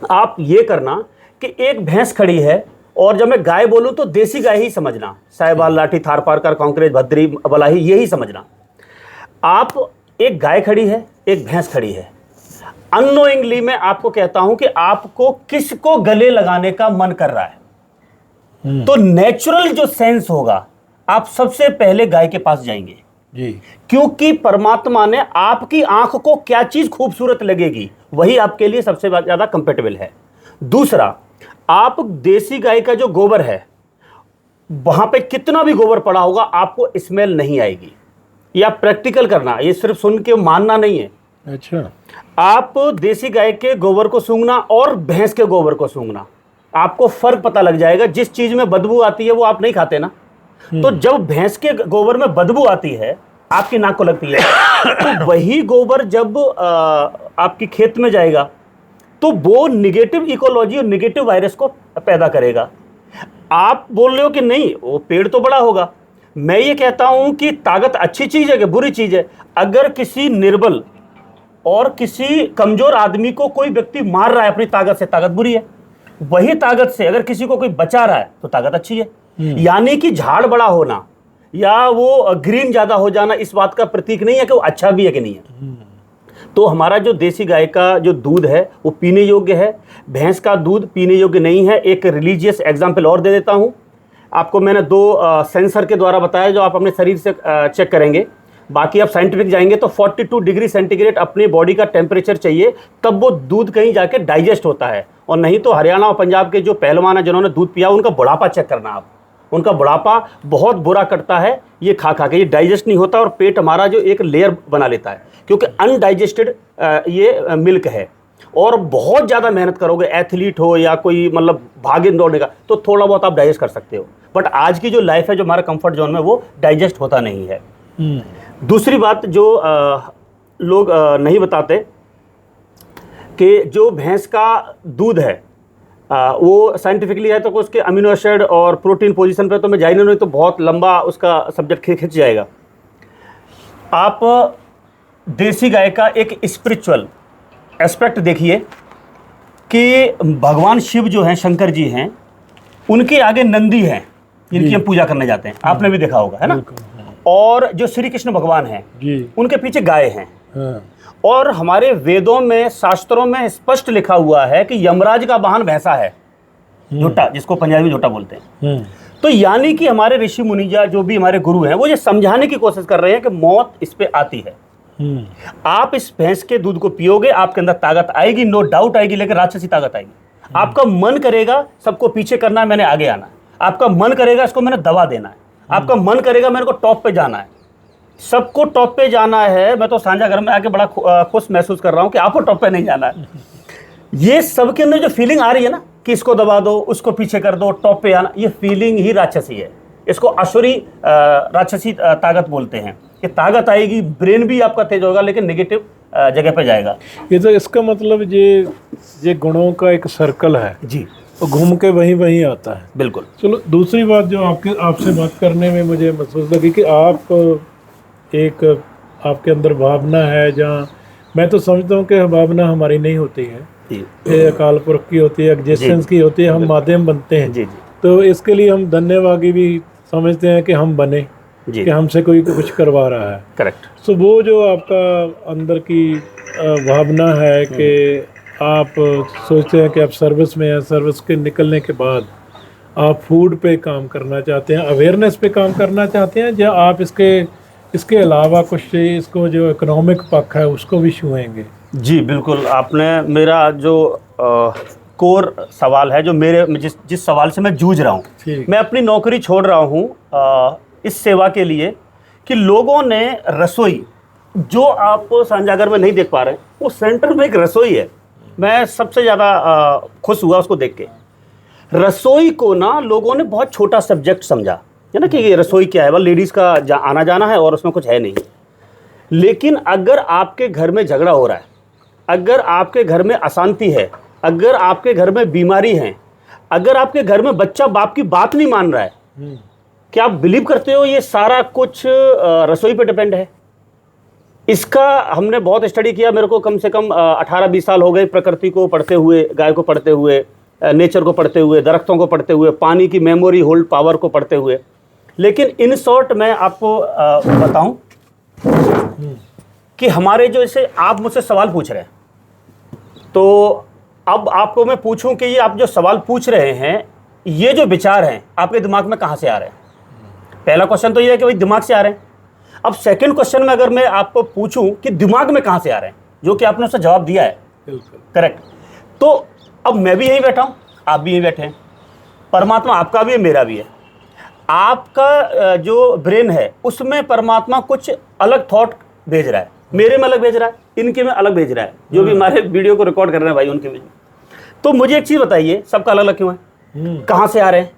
आप ये करना कि एक भैंस खड़ी है, और जब मैं गाय बोलूं तो देसी गाय ही समझना, साहिवाल, लाठी, थारपारकर, कांकरेज, भद्री, बलाही, यही समझना। आप एक गाय खड़ी है, एक भैंस खड़ी है। अननोइंगली मैं आपको कहता हूं कि आपको किसको गले लगाने का मन कर रहा है, तो नेचुरल जो सेंस होगा आप सबसे पहले गाय के पास जाएंगे जी। क्योंकि परमात्मा ने आपकी आंख को क्या चीज खूबसूरत लगेगी वही आपके लिए सबसे ज्यादा कंपेटेबल है। दूसरा, आप देसी गाय का जो गोबर है वहां पे कितना भी गोबर पड़ा होगा आपको स्मेल नहीं आएगी। या प्रैक्टिकल करना, ये सिर्फ सुन के मानना नहीं है। अच्छा। आप देसी गाय के गोबर को सूंघना और भैंस के गोबर को सूंघना, आपको फर्क पता लग जाएगा। जिस चीज में बदबू आती है वो आप नहीं खाते ना, तो जब भैंस के गोबर में बदबू आती है आपकी नाक को लगती है, तो वही गोबर जब आपकी खेत में जाएगा तो वो निगेटिव इकोलॉजी और निगेटिव वायरस को पैदा करेगा। आप बोल रहे हो कि नहीं वो पेड़ तो बड़ा होगा, मैं ये कहता हूं कि ताकत अच्छी चीज है कि बुरी चीज है। अगर किसी निर्बल और किसी कमजोर आदमी को कोई व्यक्ति मार रहा है अपनी ताकत से, ताकत बुरी है। वही ताकत से अगर किसी को कोई बचा रहा है तो ताकत अच्छी है। यानी कि झाड़ बड़ा होना या वो ग्रीन ज्यादा हो जाना इस बात का प्रतीक नहीं है कि वो अच्छा भी है कि नहीं है। तो हमारा जो देसी गाय का जो दूध है वो पीने योग्य है, भैंस का दूध पीने योग्य नहीं है। एक रिलीजियस एग्जाम्पल और दे देता हूँ आपको। मैंने 2 सेंसर के द्वारा बताया जो आप अपने शरीर से चेक करेंगे। बाकी आप साइंटिफिक जाएंगे तो 42 डिग्री सेंटीग्रेड अपने बॉडी का टेम्परेचर चाहिए, तब वो दूध कहीं जाके डाइजेस्ट होता है। और नहीं तो हरियाणा और पंजाब के जो पहलवान हैं जिन्होंने दूध पिया उनका बुढ़ापा चेक करना आप, उनका बुढ़ापा बहुत बुरा कटता है ये खा खा के। ये डाइजेस्ट नहीं होता और पेट हमारा जो एक लेयर बना लेता है, क्योंकि अनडाइजेस्टेड ये मिल्क है। और बहुत ज़्यादा मेहनत करोगे, एथलीट हो या कोई मतलब भागे दौड़ने का, तो थोड़ा बहुत आप डाइजेस्ट कर सकते हो। बट आज की जो लाइफ है जो हमारा कंफर्ट जोन में वो डाइजेस्ट होता नहीं है। दूसरी बात जो लोग नहीं बताते कि जो भैंस का दूध है वो साइंटिफिकली है तो उसके अमीनो एसिड और प्रोटीन पोजीशन पे तो मैं जा ही नहीं, तो बहुत लंबा उसका सब्जेक्ट खिंच जाएगा। आप देसी गाय का एक स्पिरिचुअल एस्पेक्ट देखिए कि भगवान शिव जो हैं, शंकर जी हैं, उनके आगे नंदी हैं जिनकी हम पूजा करने जाते हैं, आपने भी देखा होगा, है ना। और जो श्री कृष्ण भगवान हैं उनके पीछे गाय हैं। और हमारे वेदों में, शास्त्रों में स्पष्ट लिखा हुआ है कि यमराज का वाहन भैंसा है, झोटा, जिसको पंजाबी झोटा बोलते हैं। तो यानी कि हमारे ऋषि मुनिजा जो भी हमारे गुरु हैं वो ये समझाने की कोशिश कर रहे हैं कि मौत इस पे आती है। आप इस भैंस के दूध को पियोगे, आपके अंदर ताकत आएगी, नो डाउट आएगी, लेकिन राक्षसी ताकत आएगी। आपका मन करेगा सबको पीछे करना है, मैंने आगे आना है। आपका मन करेगा इसको मैंने दबा देना है। आपका मन करेगा मेरे को टॉप पे जाना है। सबको टॉप पे जाना है। मैं तो सांझा घर में आके बड़ा खुश महसूस कर रहा हूँ कि आपको टॉप पे नहीं जाना है। ये सबके अंदर जो फीलिंग आ रही है ना कि इसको दबा दो, उसको पीछे कर दो, टॉप पे आना, ये फीलिंग ही राक्षसी है। इसको असुरी राक्षसी ताकत बोलते हैं। ये ताकत आएगी, ब्रेन भी आपका तेज होगा, लेकिन नेगेटिव जगह पे जाएगा। ये तो इसका मतलब ये गुणों का एक सर्कल है जी, तो घूम के वहीं आता है। बिल्कुल। चलो, दूसरी बात जो आपसे बात करने में मुझे महसूस लगी कि आपके अंदर भावना है, जहाँ मैं तो समझता हूँ कि भावना हमारी नहीं होती है, ये अकाल पुरख की होती है, एग्जिस्टेंस की होती है, हम माध्यम बनते हैं। जी जी। तो इसके लिए हम धन्यवादी भी समझते हैं कि हम बने, कि हमसे कोई कुछ करवा रहा है। करेक्ट। सो वो जो आपका अंदर की भावना है कि आप सोचते हैं कि आप सर्विस में हैं, सर्विस के निकलने के बाद आप फूड पे काम करना चाहते हैं, अवेयरनेस पे काम करना चाहते हैं, या आप इसके अलावा कुछ इसको जो इकोनॉमिक पक्ष है उसको भी छुएंगे? जी बिल्कुल, आपने मेरा जो कोर सवाल है, जो मेरे जिस सवाल से मैं जूझ रहा हूँ, मैं अपनी नौकरी छोड़ रहा हूँ इस सेवा के लिए कि लोगों ने रसोई, जो आप सांझाघर में नहीं देख पा रहे हैं, वो सेंटर में एक रसोई है। मैं सबसे ज़्यादा खुश हुआ उसको देख के। रसोई को ना लोगों ने बहुत छोटा सब्जेक्ट समझा है ना, कि ये रसोई क्या है, वह लेडीज़ का आना जाना है और उसमें कुछ है नहीं। लेकिन अगर आपके घर में झगड़ा हो रहा है, अगर आपके घर में अशांति है, अगर आपके घर में बीमारी है, अगर आपके घर में बच्चा बाप की बात नहीं मान रहा है, क्या आप बिलीव करते हो ये सारा कुछ रसोई पे डिपेंड है? इसका हमने बहुत स्टडी किया। मेरे को कम से कम 18-20 साल हो गए प्रकृति को पढ़ते हुए, गाय को पढ़ते हुए, नेचर को पढ़ते हुए, दरख्तों को पढ़ते हुए, पानी की मेमोरी होल्ड पावर को पढ़ते हुए। लेकिन इन शॉर्ट मैं आपको बताऊं कि हमारे जो इसे आप मुझसे सवाल पूछ रहे हैं, तो अब आपको मैं पूछूं कि ये आप जो सवाल पूछ रहे हैं, ये जो विचार हैं आपके दिमाग में कहाँ से आ रहे हैं? पहला क्वेश्चन तो ये है कि भाई दिमाग से आ रहे हैं। अब सेकंड क्वेश्चन में अगर मैं आपको पूछूं कि दिमाग में कहाँ से आ रहे हैं, जो कि आपने उसका जवाब दिया है करेक्ट, तो अब मैं भी यहीं बैठा हूँ, आप भी यहीं बैठे हैं, परमात्मा आपका भी है, मेरा भी है। आपका जो ब्रेन है उसमें परमात्मा कुछ अलग थॉट भेज रहा है, मेरे में अलग भेज रहा है, इनके में अलग भेज रहा है, जो भी हमारे वीडियो को रिकॉर्ड कर रहे हैं भाई उनके में। तो मुझे एक चीज़ बताइए, सबका अलग अलग क्यों है, कहाँ से आ रहे हैं?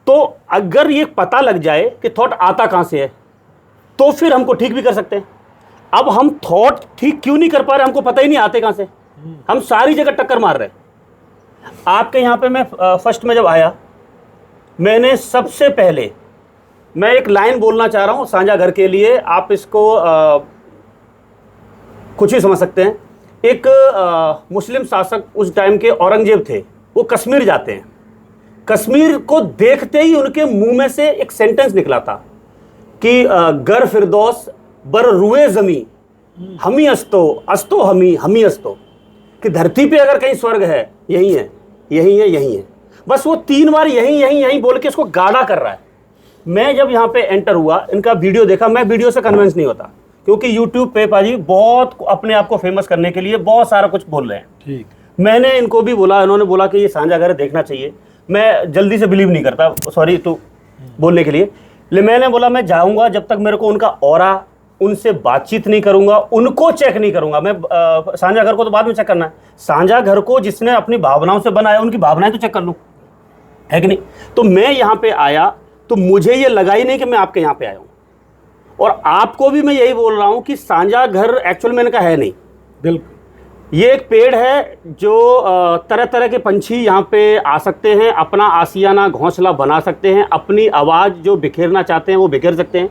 तो अगर ये पता लग जाए कि थॉट आता कहाँ से है, तो फिर हमको ठीक भी कर सकते हैं। अब हम थॉट ठीक क्यों नहीं कर पा रहे, हमको पता ही नहीं आते कहाँ से, हम सारी जगह टक्कर मार रहे हैं। आपके यहाँ पे मैं फर्स्ट में जब आया, मैंने सबसे पहले मैं एक लाइन बोलना चाह रहा हूँ सांझाघर के लिए, आप इसको कुछ ही समझ सकते हैं। एक मुस्लिम शासक उस टाइम के औरंगजेब थे, वो कश्मीर जाते हैं। कश्मीर को देखते ही उनके मुंह में से एक सेंटेंस निकला था कि गर फिरदौस बर रुए जमी हमी अस्तो अस्तो हमी अस्तो, कि धरती पे अगर कहीं स्वर्ग है यही है, यही है, यही है। बस वो 3 बार यही यही यही बोल के इसको गाढ़ा कर रहा है। मैं जब यहाँ पे एंटर हुआ, इनका वीडियो देखा, मैं वीडियो से कन्विंस नहीं होता, क्योंकि यूट्यूब पे पाजी बहुत अपने आप को फेमस करने के लिए बहुत सारा कुछ बोल रहे हैं। ठीक, मैंने इनको भी बोला, इन्होंने बोला कि ये सांझाघर देखना चाहिए। मैं जल्दी से बिलीव नहीं करता, सॉरी तो बोलने के लिए। मैंने बोला मैं जाऊंगा जब तक मेरे को उनका ऑरा, उनसे बातचीत नहीं करूंगा, उनको चेक नहीं करूंगा। मैं सांझाघर को तो बाद में चेक करना है, सांझाघर को जिसने अपनी भावनाओं से बनाया उनकी भावनाएं तो चेक कर लूं, है कि नहीं? तो मैं यहाँ पे आया तो मुझे ये लगा ही नहीं कि मैं आपके यहाँ पे आया हूँ। और आपको भी मैं यही बोल रहा हूँ कि सांझाघर एक्चुअल में इनका है नहीं। बिल्कुल, ये एक पेड़ है जो तरह तरह के पंछी यहाँ पे आ सकते हैं, अपना आशियाना घोंसला बना सकते हैं, अपनी आवाज़ जो बिखेरना चाहते हैं वो बिखेर सकते हैं।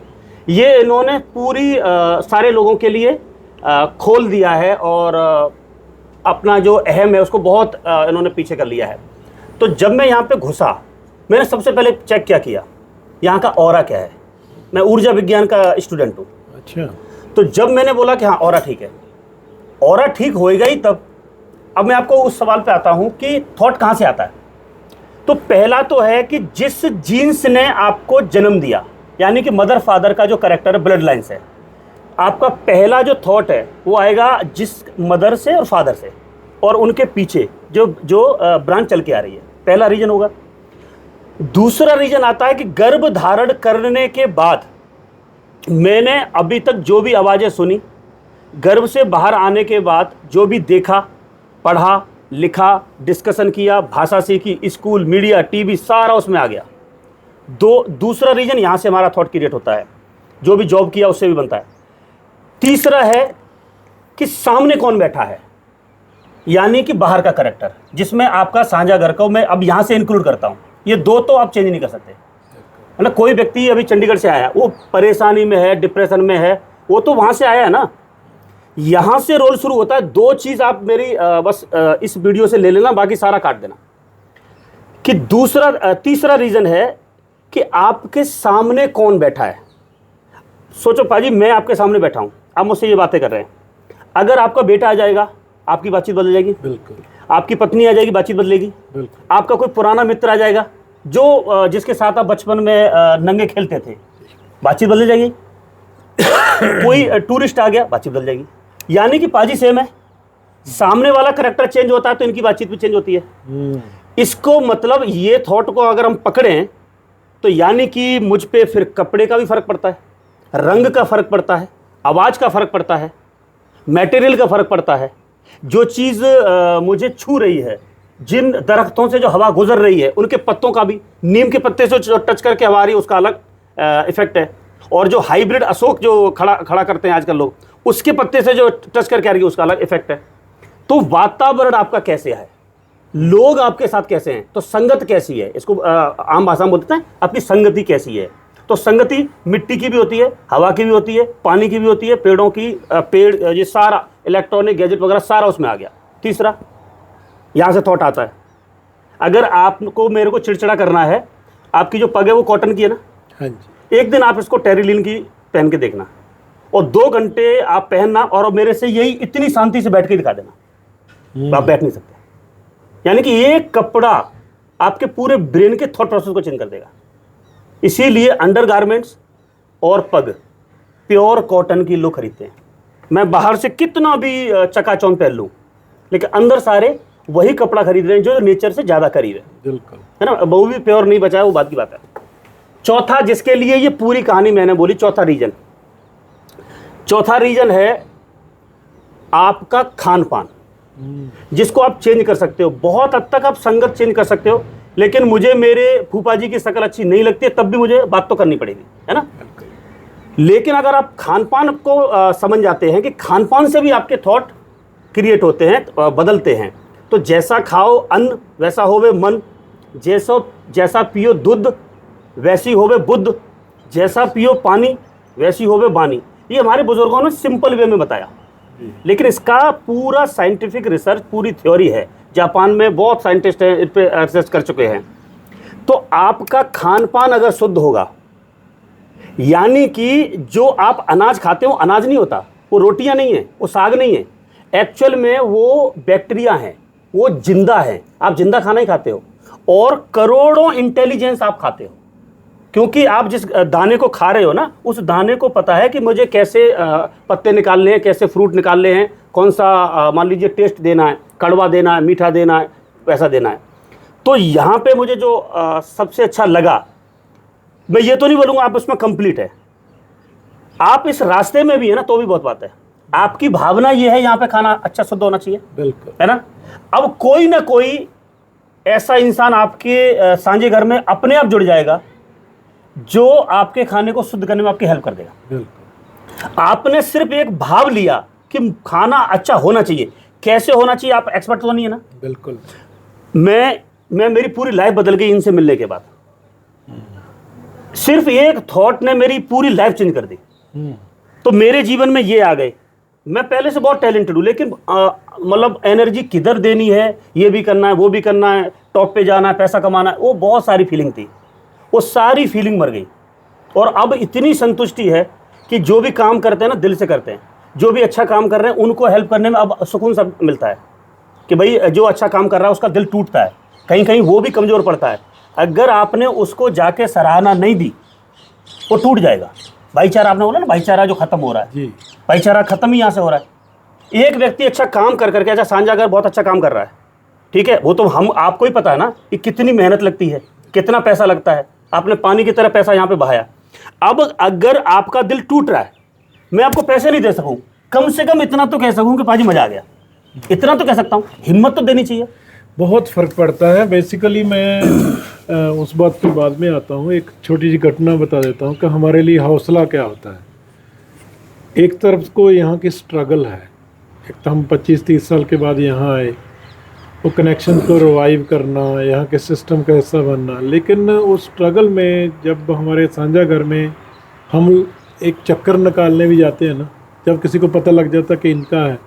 ये इन्होंने पूरी सारे लोगों के लिए खोल दिया है, और अपना जो अहम है उसको बहुत इन्होंने पीछे कर लिया है। तो जब मैं यहाँ पे घुसा, मैंने सबसे पहले चेक क्या किया, यहाँ का ऑरा क्या है। मैं ऊर्जा विज्ञान का स्टूडेंट हूँ। अच्छा, तो जब मैंने बोला कि हाँ ऑरा ठीक है, ऑरा ठीक होएगा ही तब। अब मैं आपको उस सवाल पे आता हूँ कि थॉट कहाँ से आता है। तो पहला तो है कि जिस जीन्स ने आपको जन्म दिया, यानी कि मदर फादर का जो कैरेक्टर है, ब्लड लाइन से, आपका पहला जो थॉट है वो आएगा जिस मदर से और फादर से, और उनके पीछे जो ब्रांच चल के आ रही है, पहला रीजन होगा। दूसरा रीजन आता है कि गर्भ धारण करने के बाद मैंने अभी तक जो भी आवाज़ें सुनी, गर्भ से बाहर आने के बाद जो भी देखा, पढ़ा, लिखा, डिस्कशन किया, भाषा सीखी, स्कूल, मीडिया, टीवी, सारा उसमें आ गया। दूसरा रीजन यहाँ से हमारा थॉट क्रिएट होता है, जो भी जॉब किया उससे भी बनता है। तीसरा है कि सामने कौन बैठा है, यानी कि बाहर का कैरेक्टर, जिसमें आपका सांझाघर को मैं अब यहाँ से इंक्लूड करता हूँ। ये दो तो आप चेंज नहीं कर सकते, है ना। कोई व्यक्ति अभी चंडीगढ़ से आया, वो परेशानी में है, डिप्रेशन में है, वो तो वहाँ से आया है ना। यहाँ से रोल शुरू होता है। 2 चीज़ आप मेरी बस इस वीडियो से ले लेना, बाकी सारा काट देना। कि तीसरा रीज़न है कि आपके सामने कौन बैठा है। सोचो पाजी, मैं आपके सामने बैठा हूँ, आप मुझसे ये बातें कर रहे हैं। अगर आपका बेटा आ जाएगा, आपकी बातचीत बदल जाएगी। बिल्कुल आपकी पत्नी आ जाएगी, बातचीत बदलेगी। बिल्कुल। आपका कोई पुराना मित्र आ जाएगा जो जिसके साथ आप बचपन में नंगे खेलते थे, बातचीत बदल जाएगी। कोई टूरिस्ट आ गया, बातचीत बदल जाएगी। यानी कि पाजी सेम है, सामने वाला करैक्टर चेंज होता है तो इनकी बातचीत भी चेंज होती है। इसको मतलब ये थॉट को अगर हम पकड़ें तो यानी कि मुझ पे फिर कपड़े का भी फर्क पड़ता है, रंग का फर्क पड़ता है, आवाज़ का फर्क पड़ता है, मटेरियल का फर्क पड़ता है। जो चीज़ मुझे छू रही है, जिन दरख्तों से जो हवा गुजर रही है उनके पत्तों का भी, नीम के पत्ते से जो टच करके हवा आ रही है उसका अलग इफेक्ट है। और जो हाइब्रिड अशोक जो खड़ा करते हैं आजकल लोग, उसके पत्ते से जो टच करके आ रही है उसका अलग इफेक्ट है। तो वातावरण आपका कैसे है, लोग आपके साथ कैसे हैं, तो संगत कैसी है, इसको आम भाषा में बोलते हैं आपकी संगति कैसी है। तो संगति मिट्टी की भी होती है, हवा की भी होती है, पानी की भी होती है, पेड़ों की, पेड़, ये सारा इलेक्ट्रॉनिक गैजेट वगैरह सारा उसमें आ गया। तीसरा, यहाँ से थॉट आता है, अगर आपको मेरे को चिड़चिड़ा करना है, आपकी जो पग है वो कॉटन की है ना, हाँ जी, एक दिन आप इसको टेरिलिन की पहन के देखना और 2 घंटे आप पहनना और मेरे से यही इतनी शांति से बैठ के दिखा देना, आप बैठ नहीं सकते। यानी कि एक कपड़ा आपके पूरे ब्रेन के थॉट प्रोसेस को चेंज कर देगा। इसीलिए अंडरगारमेंट्स और पग प्योर कॉटन की लोग खरीदते हैं। मैं बाहर से कितना भी चकाचौंध पहन लूँ, लेकिन अंदर सारे वही कपड़ा खरीद रहे हैं जो नेचर से ज़्यादा करीब है। बिल्कुल, है ना, वो भी प्योर नहीं बचा है, वो बात की बात है। चौथा, जिसके लिए ये पूरी कहानी मैंने बोली, चौथा रीजन है आपका खान पान, जिसको आप चेंज कर सकते हो। बहुत हद तक आप संगत चेंज कर सकते हो, लेकिन मुझे मेरे फूफा जी की शक्ल अच्छी नहीं लगती है तब भी मुझे बात तो करनी पड़ेगी, है ना। लेकिन अगर आप खान पान को समझ जाते हैं कि खान पान से भी आपके थॉट क्रिएट होते हैं, बदलते हैं। तो जैसा खाओ अन्न वैसा होवे मन, जैसा पियो दूध वैसी होवे बुद्ध, जैसा पियो पानी वैसी होवे बानी। ये हमारे बुजुर्गों ने सिंपल वे में बताया, लेकिन इसका पूरा साइंटिफिक रिसर्च, पूरी थ्योरी है। जापान में बहुत साइंटिस्ट हैं, इस पे रिसर्च कर चुके हैं। तो आपका खान पान अगर शुद्ध होगा, यानी कि जो आप अनाज खाते हो अनाज नहीं होता, वो रोटियां नहीं है, वो साग नहीं है, एक्चुअल में वो बैक्टीरिया हैं, वो जिंदा है। आप जिंदा खाना ही खाते हो और करोड़ों इंटेलिजेंस आप खाते हो, क्योंकि आप जिस दाने को खा रहे हो ना, उस दाने को पता है कि मुझे कैसे पत्ते निकालने हैं, कैसे फ्रूट निकालने हैं, कौन सा मान लीजिए टेस्ट देना है, कड़वा देना है, मीठा देना है, वैसा देना है। तो यहाँ पे मुझे जो सबसे अच्छा लगा, मैं ये तो नहीं बोलूँगा आप उसमें कंप्लीट है, आप इस रास्ते में भी है ना, तो भी बहुत बात है। आपकी भावना ये है यहाँ पे खाना अच्छा शुद्ध होना चाहिए, बिल्कुल, है ना। अब कोई ना कोई ऐसा इंसान आपके सांझे घर में अपने आप जुड़ जाएगा जो आपके खाने को शुद्ध करने में आपकी हेल्प कर देगा। बिल्कुल। आपने सिर्फ एक भाव लिया कि खाना अच्छा होना चाहिए, कैसे होना चाहिए, आप एक्सपर्ट तो नहीं है ना। बिल्कुल। मैं मेरी पूरी लाइफ बदल गई इनसे मिलने के बाद। सिर्फ एक थॉट ने मेरी पूरी लाइफ चेंज कर दी। तो मेरे जीवन में ये आ गए। मैं पहले से बहुत टैलेंटेड हूँ, लेकिन मतलब एनर्जी किधर देनी है, ये भी करना है, वो भी करना है, टॉप पे जाना है, पैसा कमाना है, वो बहुत सारी फीलिंग थी। वो सारी फीलिंग मर गई और अब इतनी संतुष्टि है कि जो भी काम करते हैं ना, दिल से करते हैं। जो भी अच्छा काम कर रहे हैं उनको हेल्प करने में अब सुकून सब मिलता है कि भाई जो अच्छा काम कर रहा है उसका दिल टूटता है, कहीं कहीं वो भी कमज़ोर पड़ता है। अगर आपने उसको जाके सराहना नहीं दी, वो टूट जाएगा। भाईचारा, आपने बोला ना भाईचारा जो खत्म हो रहा है, जी, भाईचारा खत्म ही यहाँ से हो रहा है। एक व्यक्ति अच्छा काम कर करके, अच्छा सांझा घर बहुत अच्छा काम कर रहा है, ठीक है, वो तो हम आपको ही पता है ना कि कितनी मेहनत लगती है, कितना पैसा लगता है। आपने पानी की तरह पैसा यहाँ पे बहाया। अब अगर आपका दिल टूट रहा है, मैं आपको पैसे नहीं दे सकूं, कम से कम इतना तो कह सकूं कि पाजी मजा आ गया, इतना तो कह सकता हूं। हिम्मत तो देनी चाहिए। बहुत फ़र्क पड़ता है। बेसिकली मैं उस बात पे बाद में आता हूँ। एक छोटी सी घटना बता देता हूँ कि हमारे लिए हौसला क्या होता है। एक तरफ को यहाँ की स्ट्रगल है, एक तो हम 25-30 साल के बाद यहाँ आए, वो कनेक्शन को रिवाइव करना, यहाँ के सिस्टम का हिस्सा बनना। लेकिन उस स्ट्रगल में जब हमारे साझा घर में हम एक चक्कर निकालने भी जाते हैं ना, जब किसी को पता लग जाता कि इनका है,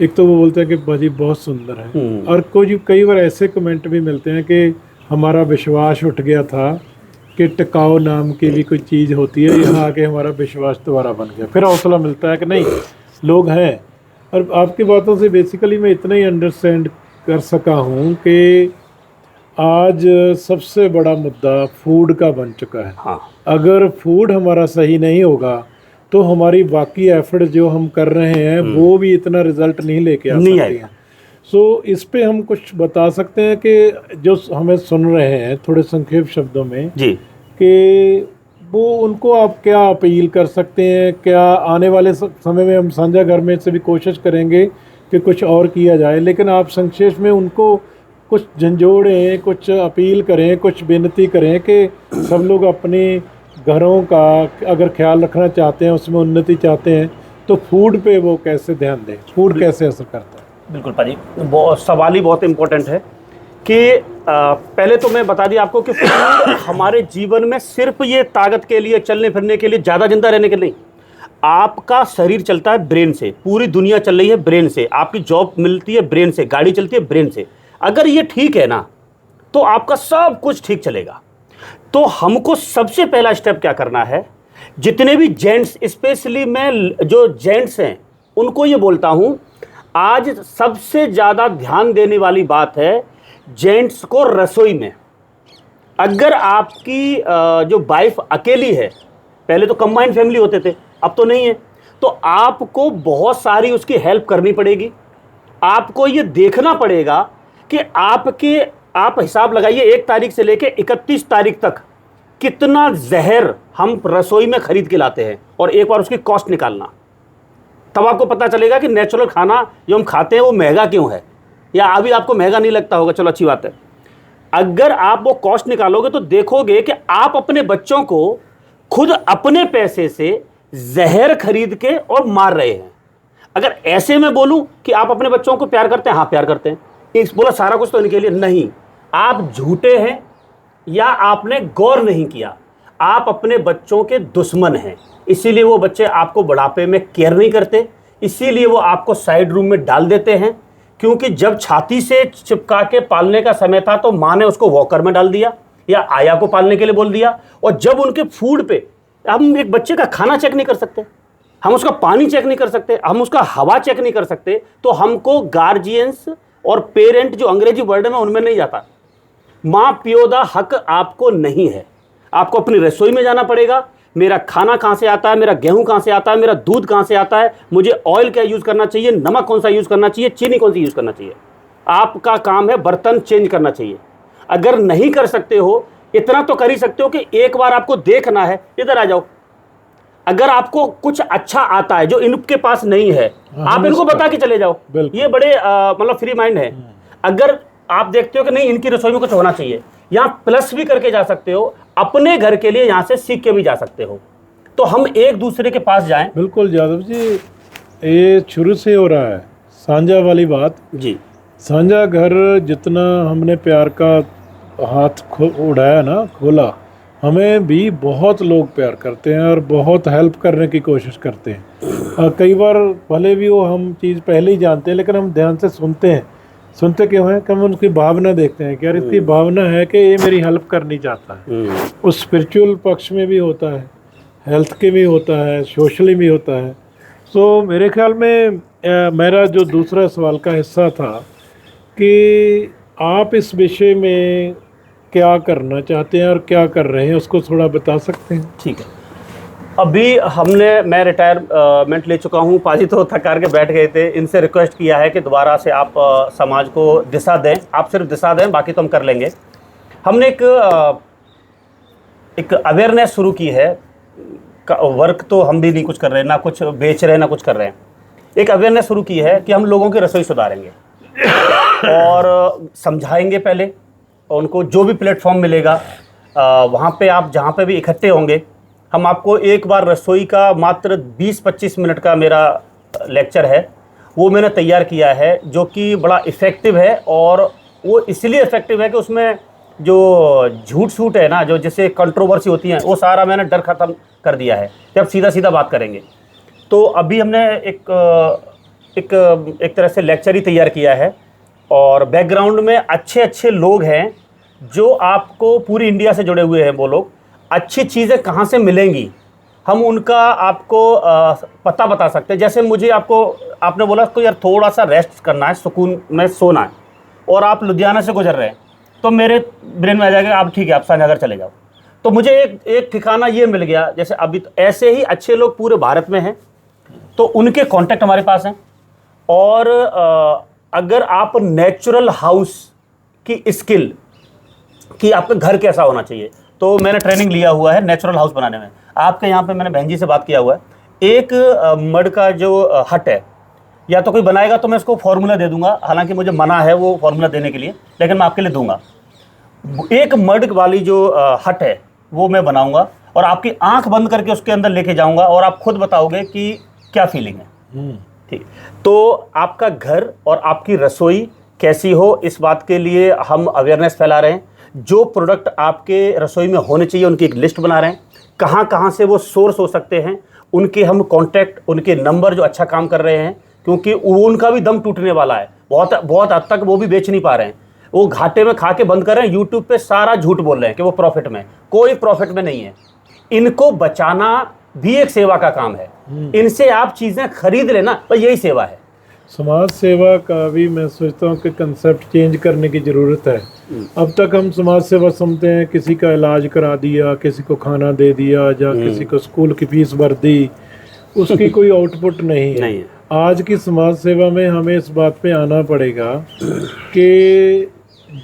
एक तो वो बोलते हैं कि बाजी बहुत सुंदर है, और कई बार ऐसे कमेंट भी मिलते हैं कि हमारा विश्वास उठ गया था कि टिकाऊ नाम की भी कोई चीज़ होती है, यहाँ आके हमारा विश्वास दोबारा बन गया। फिर हौसला मिलता है कि नहीं, लोग हैं। और आपकी बातों से बेसिकली मैं इतना ही अंडरस्टैंड कर सका हूँ कि आज सबसे बड़ा मुद्दा फूड का बन चुका है। हाँ, अगर फूड हमारा सही नहीं होगा तो हमारी बाकी एफर्ट जो हम कर रहे हैं वो भी इतना रिजल्ट नहीं लेके आ नहीं सकते आएगा। हैं। सो इस पे हम कुछ बता सकते हैं कि जो हमें सुन रहे हैं थोड़े संक्षेप शब्दों में जी। कि वो उनको आप क्या अपील कर सकते हैं, क्या आने वाले समय में हम साझा घर में से भी कोशिश करेंगे कि कुछ और किया जाए, लेकिन आप संक्षेप में उनको कुछ झंझोड़ें, कुछ अपील करें, कुछ विनती करें कि सब लोग अपने घरों का अगर ख्याल रखना चाहते हैं, उसमें उन्नति चाहते हैं, तो फूड पे वो कैसे ध्यान दें, फूड कैसे असर करता है। बिल्कुल पाजी, सवाल ही बहुत इम्पोर्टेंट है कि पहले तो मैं बता दिया आपको कि फूड हमारे जीवन में सिर्फ ये ताकत के लिए, चलने फिरने के लिए, ज़्यादा जिंदा रहने के लिए नहीं। आपका शरीर चलता है ब्रेन से, पूरी दुनिया चल रही है ब्रेन से, आपकी जॉब मिलती है ब्रेन से, गाड़ी चलती है ब्रेन से। अगर ये ठीक है ना तो आपका सब कुछ ठीक चलेगा। तो हमको सबसे पहला स्टेप क्या करना है, जितने भी जेंट्स, स्पेशली मैं जो जेंट्स हैं उनको ये बोलता हूं, आज सबसे ज़्यादा ध्यान देने वाली बात है जेंट्स को रसोई में। अगर आपकी जो वाइफ अकेली है, पहले तो कंबाइंड फैमिली होते थे, अब तो नहीं है, तो आपको बहुत सारी उसकी हेल्प करनी पड़ेगी। आपको ये देखना पड़ेगा कि आप हिसाब लगाइए 1 तारीख से लेके 31 तारीख तक कितना जहर हम रसोई में खरीद के लाते हैं, और एक बार उसकी कॉस्ट निकालना, तब आपको पता चलेगा कि नेचुरल खाना जो हम खाते हैं वो महंगा क्यों है, या अभी आपको महंगा नहीं लगता होगा, चलो अच्छी बात है। अगर आप वो कॉस्ट निकालोगे तो देखोगे कि आप अपने बच्चों को खुद अपने पैसे से जहर खरीद के और मार रहे हैं। अगर ऐसे में बोलूं कि आप अपने बच्चों को प्यार करते हैं, हाँ प्यार करते हैं, बोला सारा कुछ तो इनके लिए नहीं, आप झूठे हैं या आपने गौर नहीं किया, आप अपने बच्चों के दुश्मन हैं। इसीलिए वो बच्चे आपको बुढ़ापे में केयर नहीं करते, इसीलिए वो आपको साइड रूम में डाल देते हैं, क्योंकि जब छाती से चिपका के पालने का समय था तो माँ ने उसको वॉकर में डाल दिया या आया को पालने के लिए बोल दिया। और जब उनके फूड पे, हम एक बच्चे का खाना चेक नहीं कर सकते, हम उसका पानी चेक नहीं कर सकते, हम उसका हवा चेक नहीं कर सकते, तो हमको गार्जियंस और पेरेंट जो अंग्रेजी वर्ड में उनमें नहीं जाता। माँ पियो दा हक आपको नहीं है, आपको अपनी रसोई में जाना पड़ेगा। मेरा खाना कहाँ से आता है, मेरा गेहूं कहाँ से आता है, मेरा दूध कहाँ से आता है, मुझे ऑयल क्या यूज़ करना चाहिए, नमक कौन सा यूज़ करना चाहिए, चीनी कौन सी यूज़ करना चाहिए। आपका काम है बर्तन चेंज करना चाहिए। अगर नहीं कर सकते हो, इतना तो कर ही सकते हो कि एक बार आपको देखना है, इधर आ जाओ। अगर आपको कुछ अच्छा आता है जो इनके पास नहीं है, आप इनको बता के चले जाओ, ये बड़े मतलब फ्री माइंड है। अगर आप देखते हो कि नहीं इनकी रसोई में कुछ होना चाहिए, यहाँ प्लस भी करके जा सकते हो, अपने घर के लिए यहाँ से सीख के भी जा सकते हो। तो हम एक दूसरे के पास जाएं। बिल्कुल यादव जी, ये शुरू से हो रहा है साझा वाली बात जी। साझा घर जितना हमने प्यार का हाथ उड़ाया ना, खोला, हमें भी बहुत लोग प्यार करते हैं और बहुत हेल्प करने की कोशिश करते हैं। कई बार भले भी वो हम चीज़ पहले ही जानते हैं, लेकिन हम ध्यान से सुनते हैं। सुनते क्यों हैं कि हम उनकी भावना देखते हैं कि यार इसकी भावना है कि ये मेरी हेल्प करनी चाहता है। उस स्पिरिचुअल पक्ष में भी होता है, हेल्थ के भी होता है, सोशली भी होता है। सो मेरे ख्याल में मेरा जो दूसरा सवाल का हिस्सा था कि आप इस विषय में क्या करना चाहते हैं और क्या कर रहे हैं, उसको थोड़ा बता सकते हैं। ठीक है, अभी मैं रिटायरमेंट ले चुका हूँ। पाजी तो थकार के बैठ गए थे, इनसे रिक्वेस्ट किया है कि दोबारा से आप समाज को दिशा दें। आप सिर्फ दिशा दें, बाकी तो हम कर लेंगे। हमने एक अवेयरनेस शुरू की है। वर्क तो हम भी नहीं कुछ कर रहे हैं, ना कुछ बेच रहे हैं, ना कुछ कर रहे हैं। एक अवेयरनेस शुरू की है कि हम लोगों की रसोई सुधारेंगे और समझाएंगे पहले, और उनको जो भी प्लेटफॉर्म मिलेगा वहाँ पे आप जहाँ पे भी इकट्ठे होंगे, हम आपको एक बार रसोई का मात्र 20-25 मिनट का मेरा लेक्चर है, वो मैंने तैयार किया है, जो कि बड़ा इफ़ेक्टिव है। और वो इसलिए इफ़ेक्टिव है कि उसमें जो झूठ सूट है ना, जो जिससे कंट्रोवर्सी होती है, वो सारा मैंने डर ख़त्म कर दिया है कि अब सीधा सीधा बात करेंगे। तो अभी हमने एक तरह से लेक्चर ही तैयार किया है, और बैकग्राउंड में अच्छे अच्छे लोग हैं जो आपको पूरी इंडिया से जुड़े हुए हैं। वो लोग अच्छी चीज़ें कहाँ से मिलेंगी हम उनका आपको पता बता सकते हैं। जैसे मुझे आपने बोला तो यार थोड़ा सा रेस्ट करना है, सुकून में सोना है, और आप लुधियाना से गुजर रहे हैं, तो मेरे ब्रेन में आ जाएगा आप ठीक है, आप साझागर चले जाओ। तो मुझे एक ठिकाना ये मिल गया। जैसे अभी तो ऐसे ही अच्छे लोग पूरे भारत में हैं, तो उनके कॉन्टैक्ट हमारे पास हैं। और अगर आप नेचुरल हाउस की स्किल कि आपका घर कैसा होना चाहिए, तो मैंने ट्रेनिंग लिया हुआ है नेचुरल हाउस बनाने में। आपके यहाँ पे मैंने बहन जी से बात किया हुआ है, एक मड का जो हट है, या तो कोई बनाएगा तो मैं उसको फार्मूला दे दूंगा, हालांकि मुझे मना है वो फार्मूला देने के लिए, लेकिन मैं आपके लिए दूंगा। एक मड वाली जो हट है वो मैं बनाऊंगा, और आपकी आंख बंद करके उसके अंदर लेके जाऊंगा, और आप खुद बताओगे कि क्या फीलिंग है। ठीक, तो आपका घर और आपकी रसोई कैसी हो, इस बात के लिए हम अवेयरनेस फैला रहे हैं। जो प्रोडक्ट आपके रसोई में होने चाहिए उनकी एक लिस्ट बना रहे हैं, कहाँ कहाँ से वो सोर्स हो सकते हैं, उनके हम कॉन्टैक्ट, उनके नंबर जो अच्छा काम कर रहे हैं, क्योंकि उनका भी दम टूटने वाला है। बहुत बहुत हद तक वो भी बेच नहीं पा रहे हैं, वो घाटे में खा के बंद कर रहे हैं। यूट्यूब पे सारा झूठ बोल रहे हैं कि वो प्रॉफिट में, कोई प्रॉफिट में नहीं है। इनको बचाना भी एक सेवा का काम है। इनसे आप चीज़ें खरीद लेना, तो यही सेवा है। समाज सेवा का भी मैं सोचता हूँ कि कंसेप्ट चेंज करने की ज़रूरत है। अब तक हम समाज सेवा समझते हैं किसी का इलाज करा दिया, किसी को खाना दे दिया, या किसी को स्कूल की फीस भर दी, उसकी कोई आउटपुट नहीं है। आज की समाज सेवा में हमें इस बात पे आना पड़ेगा कि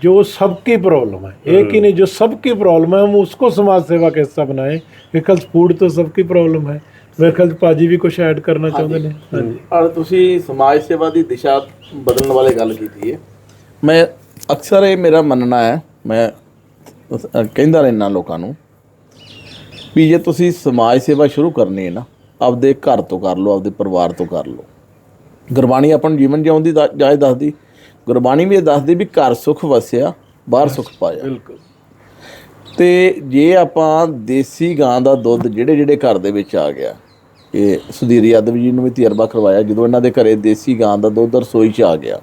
जो सबकी प्रॉब्लम है, एक ही नहीं, जो सबकी प्रॉब्लम है हम उसको समाज सेवा का हिस्सा बनाएं। बिकॉज फूड तो सबकी प्रॉब्लम है। मेरे ख्याल ਭਾਜੀ ਵੀ ਕੁਝ ਐਡ ਕਰਨਾ ਚਾਹੁੰਦੇ ਨੇ। ਹਾਂਜੀ, ਔਰ ਤੁਸੀਂ ਸਮਾਜ ਸੇਵਾ ਦੀ ਦਿਸ਼ਾ ਬਦਲਣ ਵਾਲੇ ਗੱਲ ਕੀਤੀ ਹੈ। ਮੈਂ ਅਕਸਰ ਇਹ ਮੇਰਾ ਮੰਨਣਾ ਹੈ, ਮੈਂ ਕਹਿੰਦਾ ਰਹਿਣਾ ਲੋਕਾਂ ਨੂੰ ਵੀ ਜੇ ਤੁਸੀਂ ਸਮਾਜ ਸੇਵਾ ਸ਼ੁਰੂ ਕਰਨੀ ਹੈ ਨਾ, ਆਪਦੇ ਘਰ ਤੋਂ ਕਰ ਲਓ, ਆਪਦੇ ਪਰਿਵਾਰ ਤੋਂ ਕਰ ਲਓ। ਗੁਰਬਾਣੀ ਆਪਾਂ ਨੂੰ ਜੀਵਨ ਜਿਉਣ ਦੀ ਜਾਚ ਦੱਸਦੀ, ਗੁਰਬਾਣੀ ਵੀ ਇਹ ਦੱਸਦੀ ਵੀ ਘਰ ਸੁਖ ਵਸਿਆ ਬਾਹਰ ਸੁਖ ਪਾਇਆ। ਬਿਲਕੁਲ। ਤੇ ਜੇ ਆਪਾਂ ਦੇਸੀ ਗਾਂ ਦਾ ਦੁੱਧ ਜਿਹੜੇ ਘਰ ਦੇ ਵਿੱਚ ਆ ਗਿਆ, ਇਹ ਸੁਧੀਰ ਯਾਦਵ ਜੀ ਨੂੰ ਵੀ ਤਜਰਬਾ ਕਰਵਾਇਆ, ਜਦੋਂ ਇਹਨਾਂ ਦੇ ਘਰੇ ਦੇਸੀ ਗਾਂ ਦਾ ਦੁੱਧ ਰਸੋਈ 'ਚ ਆ ਗਿਆ,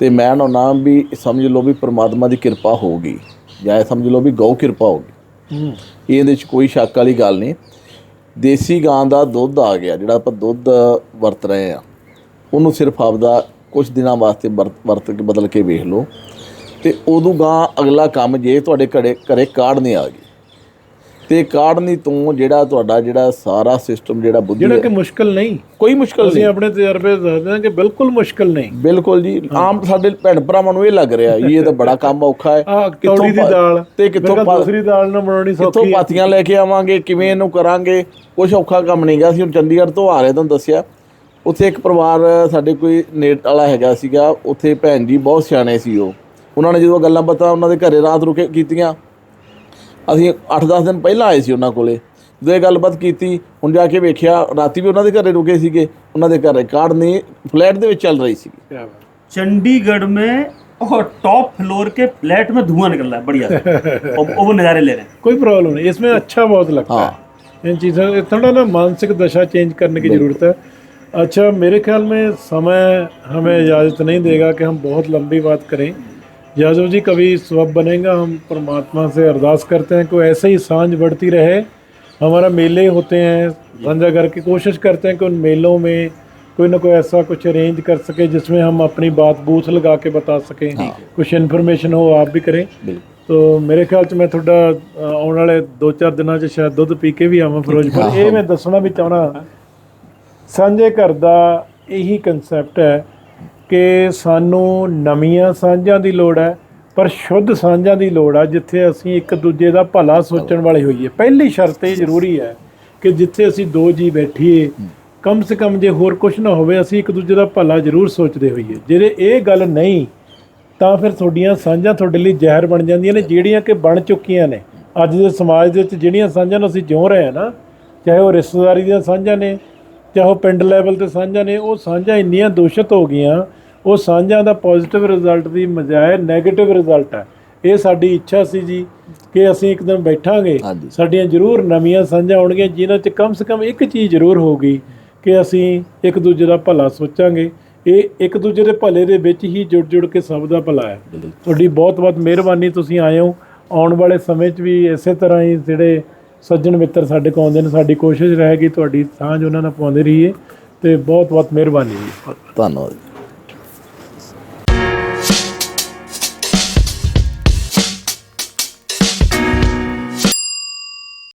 ਤੇ ਮੈਂ ਨਾ ਨਾਮ ਵੀ ਸਮਝ ਲਓ ਵੀ ਪਰਮਾਤਮਾ ਦੀ ਕਿਰਪਾ ਹੋ ਗਈ, ਜਾਂ ਸਮਝ ਲਓ ਵੀ ਗਊ ਕਿਰਪਾ ਹੋ ਗਈ। ਇਹਦੇ 'ਚ ਕੋਈ ਸ਼ੱਕ ਵਾਲੀ ਗੱਲ ਨਹੀਂ। ਦੇਸੀ ਗਾਂ ਦਾ ਦੁੱਧ ਆ ਗਿਆ, ਜਿਹੜਾ ਆਪਾਂ ਦੁੱਧ ਵਰਤ ਰਹੇ ਆ, ਉਹਨੂੰ ਸਿਰਫ ਆਪਦਾ ਕੁਝ ਦਿਨਾਂ ਵਾਸਤੇ ਵਰਤ ਕੇ ਬਦਲ ਕੇ ਵੇਖ ਲਓ, ਤੇ ਉਦੋਂ ਗਾਂ ਅਗਲਾ ਕੰਮ ਜੇ ਤੁਹਾਡੇ ਘਰੇ ਕਾੜਨੀ ਆ ਗਈ, ਤੇ ਕਾੜਨੀ ਤੋਂ ਜਿਹੜਾ ਸਾਰਾ ਸਿਸਟਮ ਜਿਹੜਾ ਬੁੱਧੀ ਜਿਹੜਾ ਕਿ ਮੁਸ਼ਕਲ ਨਹੀਂ, ਕੋਈ ਮੁਸ਼ਕਲ ਨਹੀਂ। ਅਸੀਂ ਆਪਣੇ ਤਜਰਬੇ ਦੱਸਦੇ ਹਾਂ ਕਿ ਬਿਲਕੁਲ ਮੁਸ਼ਕਲ ਨਹੀਂ। ਬਿਲਕੁਲ ਜੀ, ਆਮ ਸਾਡੇ ਭੈਣ ਭਰਾਵਾਂ ਨੂੰ ਇਹ ਲੱਗ ਰਿਹਾ ਜੀ ਇਹ ਤਾਂ ਬੜਾ ਕੰਮ ਔਖਾ ਹੈ, ਕਿੱਥੋਂ ਦੀ ਦਾਲ ਤੇ ਕਿੱਥੋਂ ਦੂਸਰੀ ਦਾਲ ਨਾ ਬਣਾਉਣੀ ਸੌਖੀ, ਕਿੱਥੋਂ ਪਾਥੀਆਂ ਲੈ ਕੇ ਆਵਾਂਗੇ, ਕਿਵੇਂ ਇਹਨੂੰ ਕਰਾਂਗੇ, ਕੁਛ ਔਖਾ ਕੰਮ ਨਹੀਂ ਗਾ। ਅਸੀਂ ਹੁਣ ਚੰਡੀਗੜ੍ਹ ਤੋਂ ਆ ਰਹੇ, ਤੁਹਾਨੂੰ ਦੱਸਿਆ, ਉੱਥੇ ਇੱਕ ਪਰਿਵਾਰ ਸਾਡੇ ਕੋਈ ਨੇਟ ਵਾਲਾ ਹੈਗਾ ਸੀਗਾ, ਉੱਥੇ ਭੈਣ ਜੀ ਬਹੁਤ ਸਿਆਣੇ ਸੀ, ਉਹਨਾਂ ਨੇ ਜਦੋਂ ਗੱਲਾਂ ਬਾਤਾਂ ਉਹਨਾਂ ਦੇ ਘਰੇ ਰਾਤ ਰੁਕੇ ਕੀਤੀਆਂ, ਅਸੀਂ 8-10 ਦਿਨ ਪਹਿਲਾਂ ਆਏ ਸੀ ਉਹਨਾਂ ਕੋਲੇ, ਜਦੋਂ ਇਹ ਗੱਲਬਾਤ ਕੀਤੀ, ਹੁਣ ਜਾ ਕੇ ਵੇਖਿਆ ਰਾਤੀ ਵੀ ਉਹਨਾਂ ਦੇ ਘਰੇ ਰੁਕੇ ਸੀਗੇ, ਉਹਨਾਂ ਦੇ ਘਰੇ ਕਾਰਡ ਨਹੀਂ फ्लैट ਦੇ ਵਿੱਚ ਚੱਲ ਰਹੀ ਸੀ। चंडीगढ़ में और टॉप फ्लोर के फ्लैट में धुआं निकल रहा है बढ़िया से, और वो नज़ारे ले रहे हैं। कोई प्रॉब्लम नहीं, इसमें अच्छा बहुत लगता है। इन चीज़ों थोड़ा ना मानसिक दशा चेंज करने की ज़रूरत है। अच्छा, मेरे ख्याल में समय हमें इजाज़त नहीं देगा कि हम बहुत लंबी बात करें। यादव जी, कभी स्वब बनेगा, हम परमात्मा से अरदास करते हैं कि ऐसे ही सांझ बढ़ती रहे। हमारा मेले होते हैं साझा घर की, कोशिश करते हैं कि उन मेलों में कोई ना कोई ऐसा कुछ अरेंज कर सके जिसमें हम अपनी बात बूथ लगा के बता सकें, कुछ इन्फॉर्मेशन हो आप भी करें। तो मेरे ख्याल से मैं थोड़ा आने वाले 2-4 दिनों च शायद दुध पी के भी आवां फिरोजपुर। ये मैं दसना भी चाहना, ਸਾਂਝੇ ਘਰ ਦਾ ਇਹੀ ਕੰਸੈਪਟ ਹੈ ਕਿ ਸਾਨੂੰ ਨਵੀਆਂ ਸਾਂਝਾਂ ਦੀ ਲੋੜ ਹੈ, ਪਰ ਸ਼ੁੱਧ ਸਾਂਝਾਂ ਦੀ ਲੋੜ ਆ, ਜਿੱਥੇ ਅਸੀਂ ਇੱਕ ਦੂਜੇ ਦਾ ਭਲਾ ਸੋਚਣ ਵਾਲੇ ਹੋਈਏ। ਪਹਿਲੀ ਸ਼ਰਤ ਇਹ ਜ਼ਰੂਰੀ ਹੈ ਕਿ ਜਿੱਥੇ ਅਸੀਂ ਦੋ ਜੀ ਬੈਠੀਏ, ਕਮ ਸੇ ਕਮ ਜੇ ਹੋਰ ਕੁਝ ਨਾ ਹੋਵੇ, ਅਸੀਂ ਇੱਕ ਦੂਜੇ ਦਾ ਭਲਾ ਜ਼ਰੂਰ ਸੋਚਦੇ ਹੋਈਏ। ਜੇ ਇਹ ਗੱਲ ਨਹੀਂ, ਤਾਂ ਫਿਰ ਤੁਹਾਡੀਆਂ ਸਾਂਝਾਂ ਤੁਹਾਡੇ ਲਈ ਜ਼ਹਿਰ ਬਣ ਜਾਂਦੀਆਂ ਨੇ, ਜਿਹੜੀਆਂ ਕਿ ਬਣ ਚੁੱਕੀਆਂ ਨੇ ਅੱਜ ਦੇ ਸਮਾਜ ਦੇ ਵਿੱਚ। ਜਿਹੜੀਆਂ ਸਾਂਝਾਂ ਨੂੰ ਅਸੀਂ ਜਿਉਂ ਰਹੇ ਹਾਂ ਨਾ, ਚਾਹੇ ਉਹ ਰਿਸ਼ਤੇਦਾਰੀ ਦੀਆਂ ਸਾਂਝਾਂ ਨੇ, ਚਾਹੇ ਉਹ ਪਿੰਡ ਲੈਵਲ 'ਤੇ ਸਾਂਝਾਂ ਨੇ, ਉਹ ਸਾਂਝਾਂ ਇੰਨੀਆਂ ਦੂਸ਼ਿਤ ਹੋ ਗਈਆਂ, ਉਹ ਸਾਂਝਾਂ ਦਾ ਪੋਜ਼ੀਟਿਵ ਰਿਜ਼ਲਟ ਦੀ ਬਜਾਏ ਨੈਗੇਟਿਵ ਰਿਜ਼ਲਟ ਹੈ। ਇਹ ਸਾਡੀ ਇੱਛਾ ਸੀ ਜੀ ਕਿ ਅਸੀਂ ਇੱਕ ਦਿਨ ਬੈਠਾਂਗੇ, ਸਾਡੀਆਂ ਜ਼ਰੂਰ ਨਵੀਆਂ ਸਾਂਝਾਂ ਆਉਣਗੀਆਂ, ਜਿਨ੍ਹਾਂ 'ਚ ਕਮ ਸੇ ਕਮ ਇੱਕ ਚੀਜ਼ ਜ਼ਰੂਰ ਹੋਊਗੀ ਕਿ ਅਸੀਂ ਇੱਕ ਦੂਜੇ ਦਾ ਭਲਾ ਸੋਚਾਂਗੇ। ਇਹ ਇੱਕ ਦੂਜੇ ਦੇ ਭਲੇ ਦੇ ਵਿੱਚ ਹੀ ਜੁੜ ਕੇ ਸਭ ਦਾ ਭਲਾ ਹੈ। ਤੁਹਾਡੀ ਬਹੁਤ ਬਹੁਤ ਮਿਹਰਬਾਨੀ, ਤੁਸੀਂ ਆਏ ਹੋ। ਆਉਣ ਵਾਲੇ ਸਮੇਂ 'ਚ ਵੀ ਇਸੇ ਤਰ੍ਹਾਂ ਹੀ ਜਿਹੜੇ ਸੱਜਣ ਮਿੱਤਰ ਸਾਡੇ ਕੋਲ ਆਉਂਦੇ ਨੇ। ਸਾਡੀ ਕੋਸ਼ਿਸ਼ ਰਹੇਗੀ ਤੁਹਾਡੀ ਸਾਂਝ ਉਹਨਾਂ ਨਾਲ ਪਾਉਂਦੇ ਰਹੀਏ, ਤੇ ਬਹੁਤ ਬਹੁਤ ਮਿਹਰਬਾਨੀ ਜੀ। ਧੰਨਵਾਦ।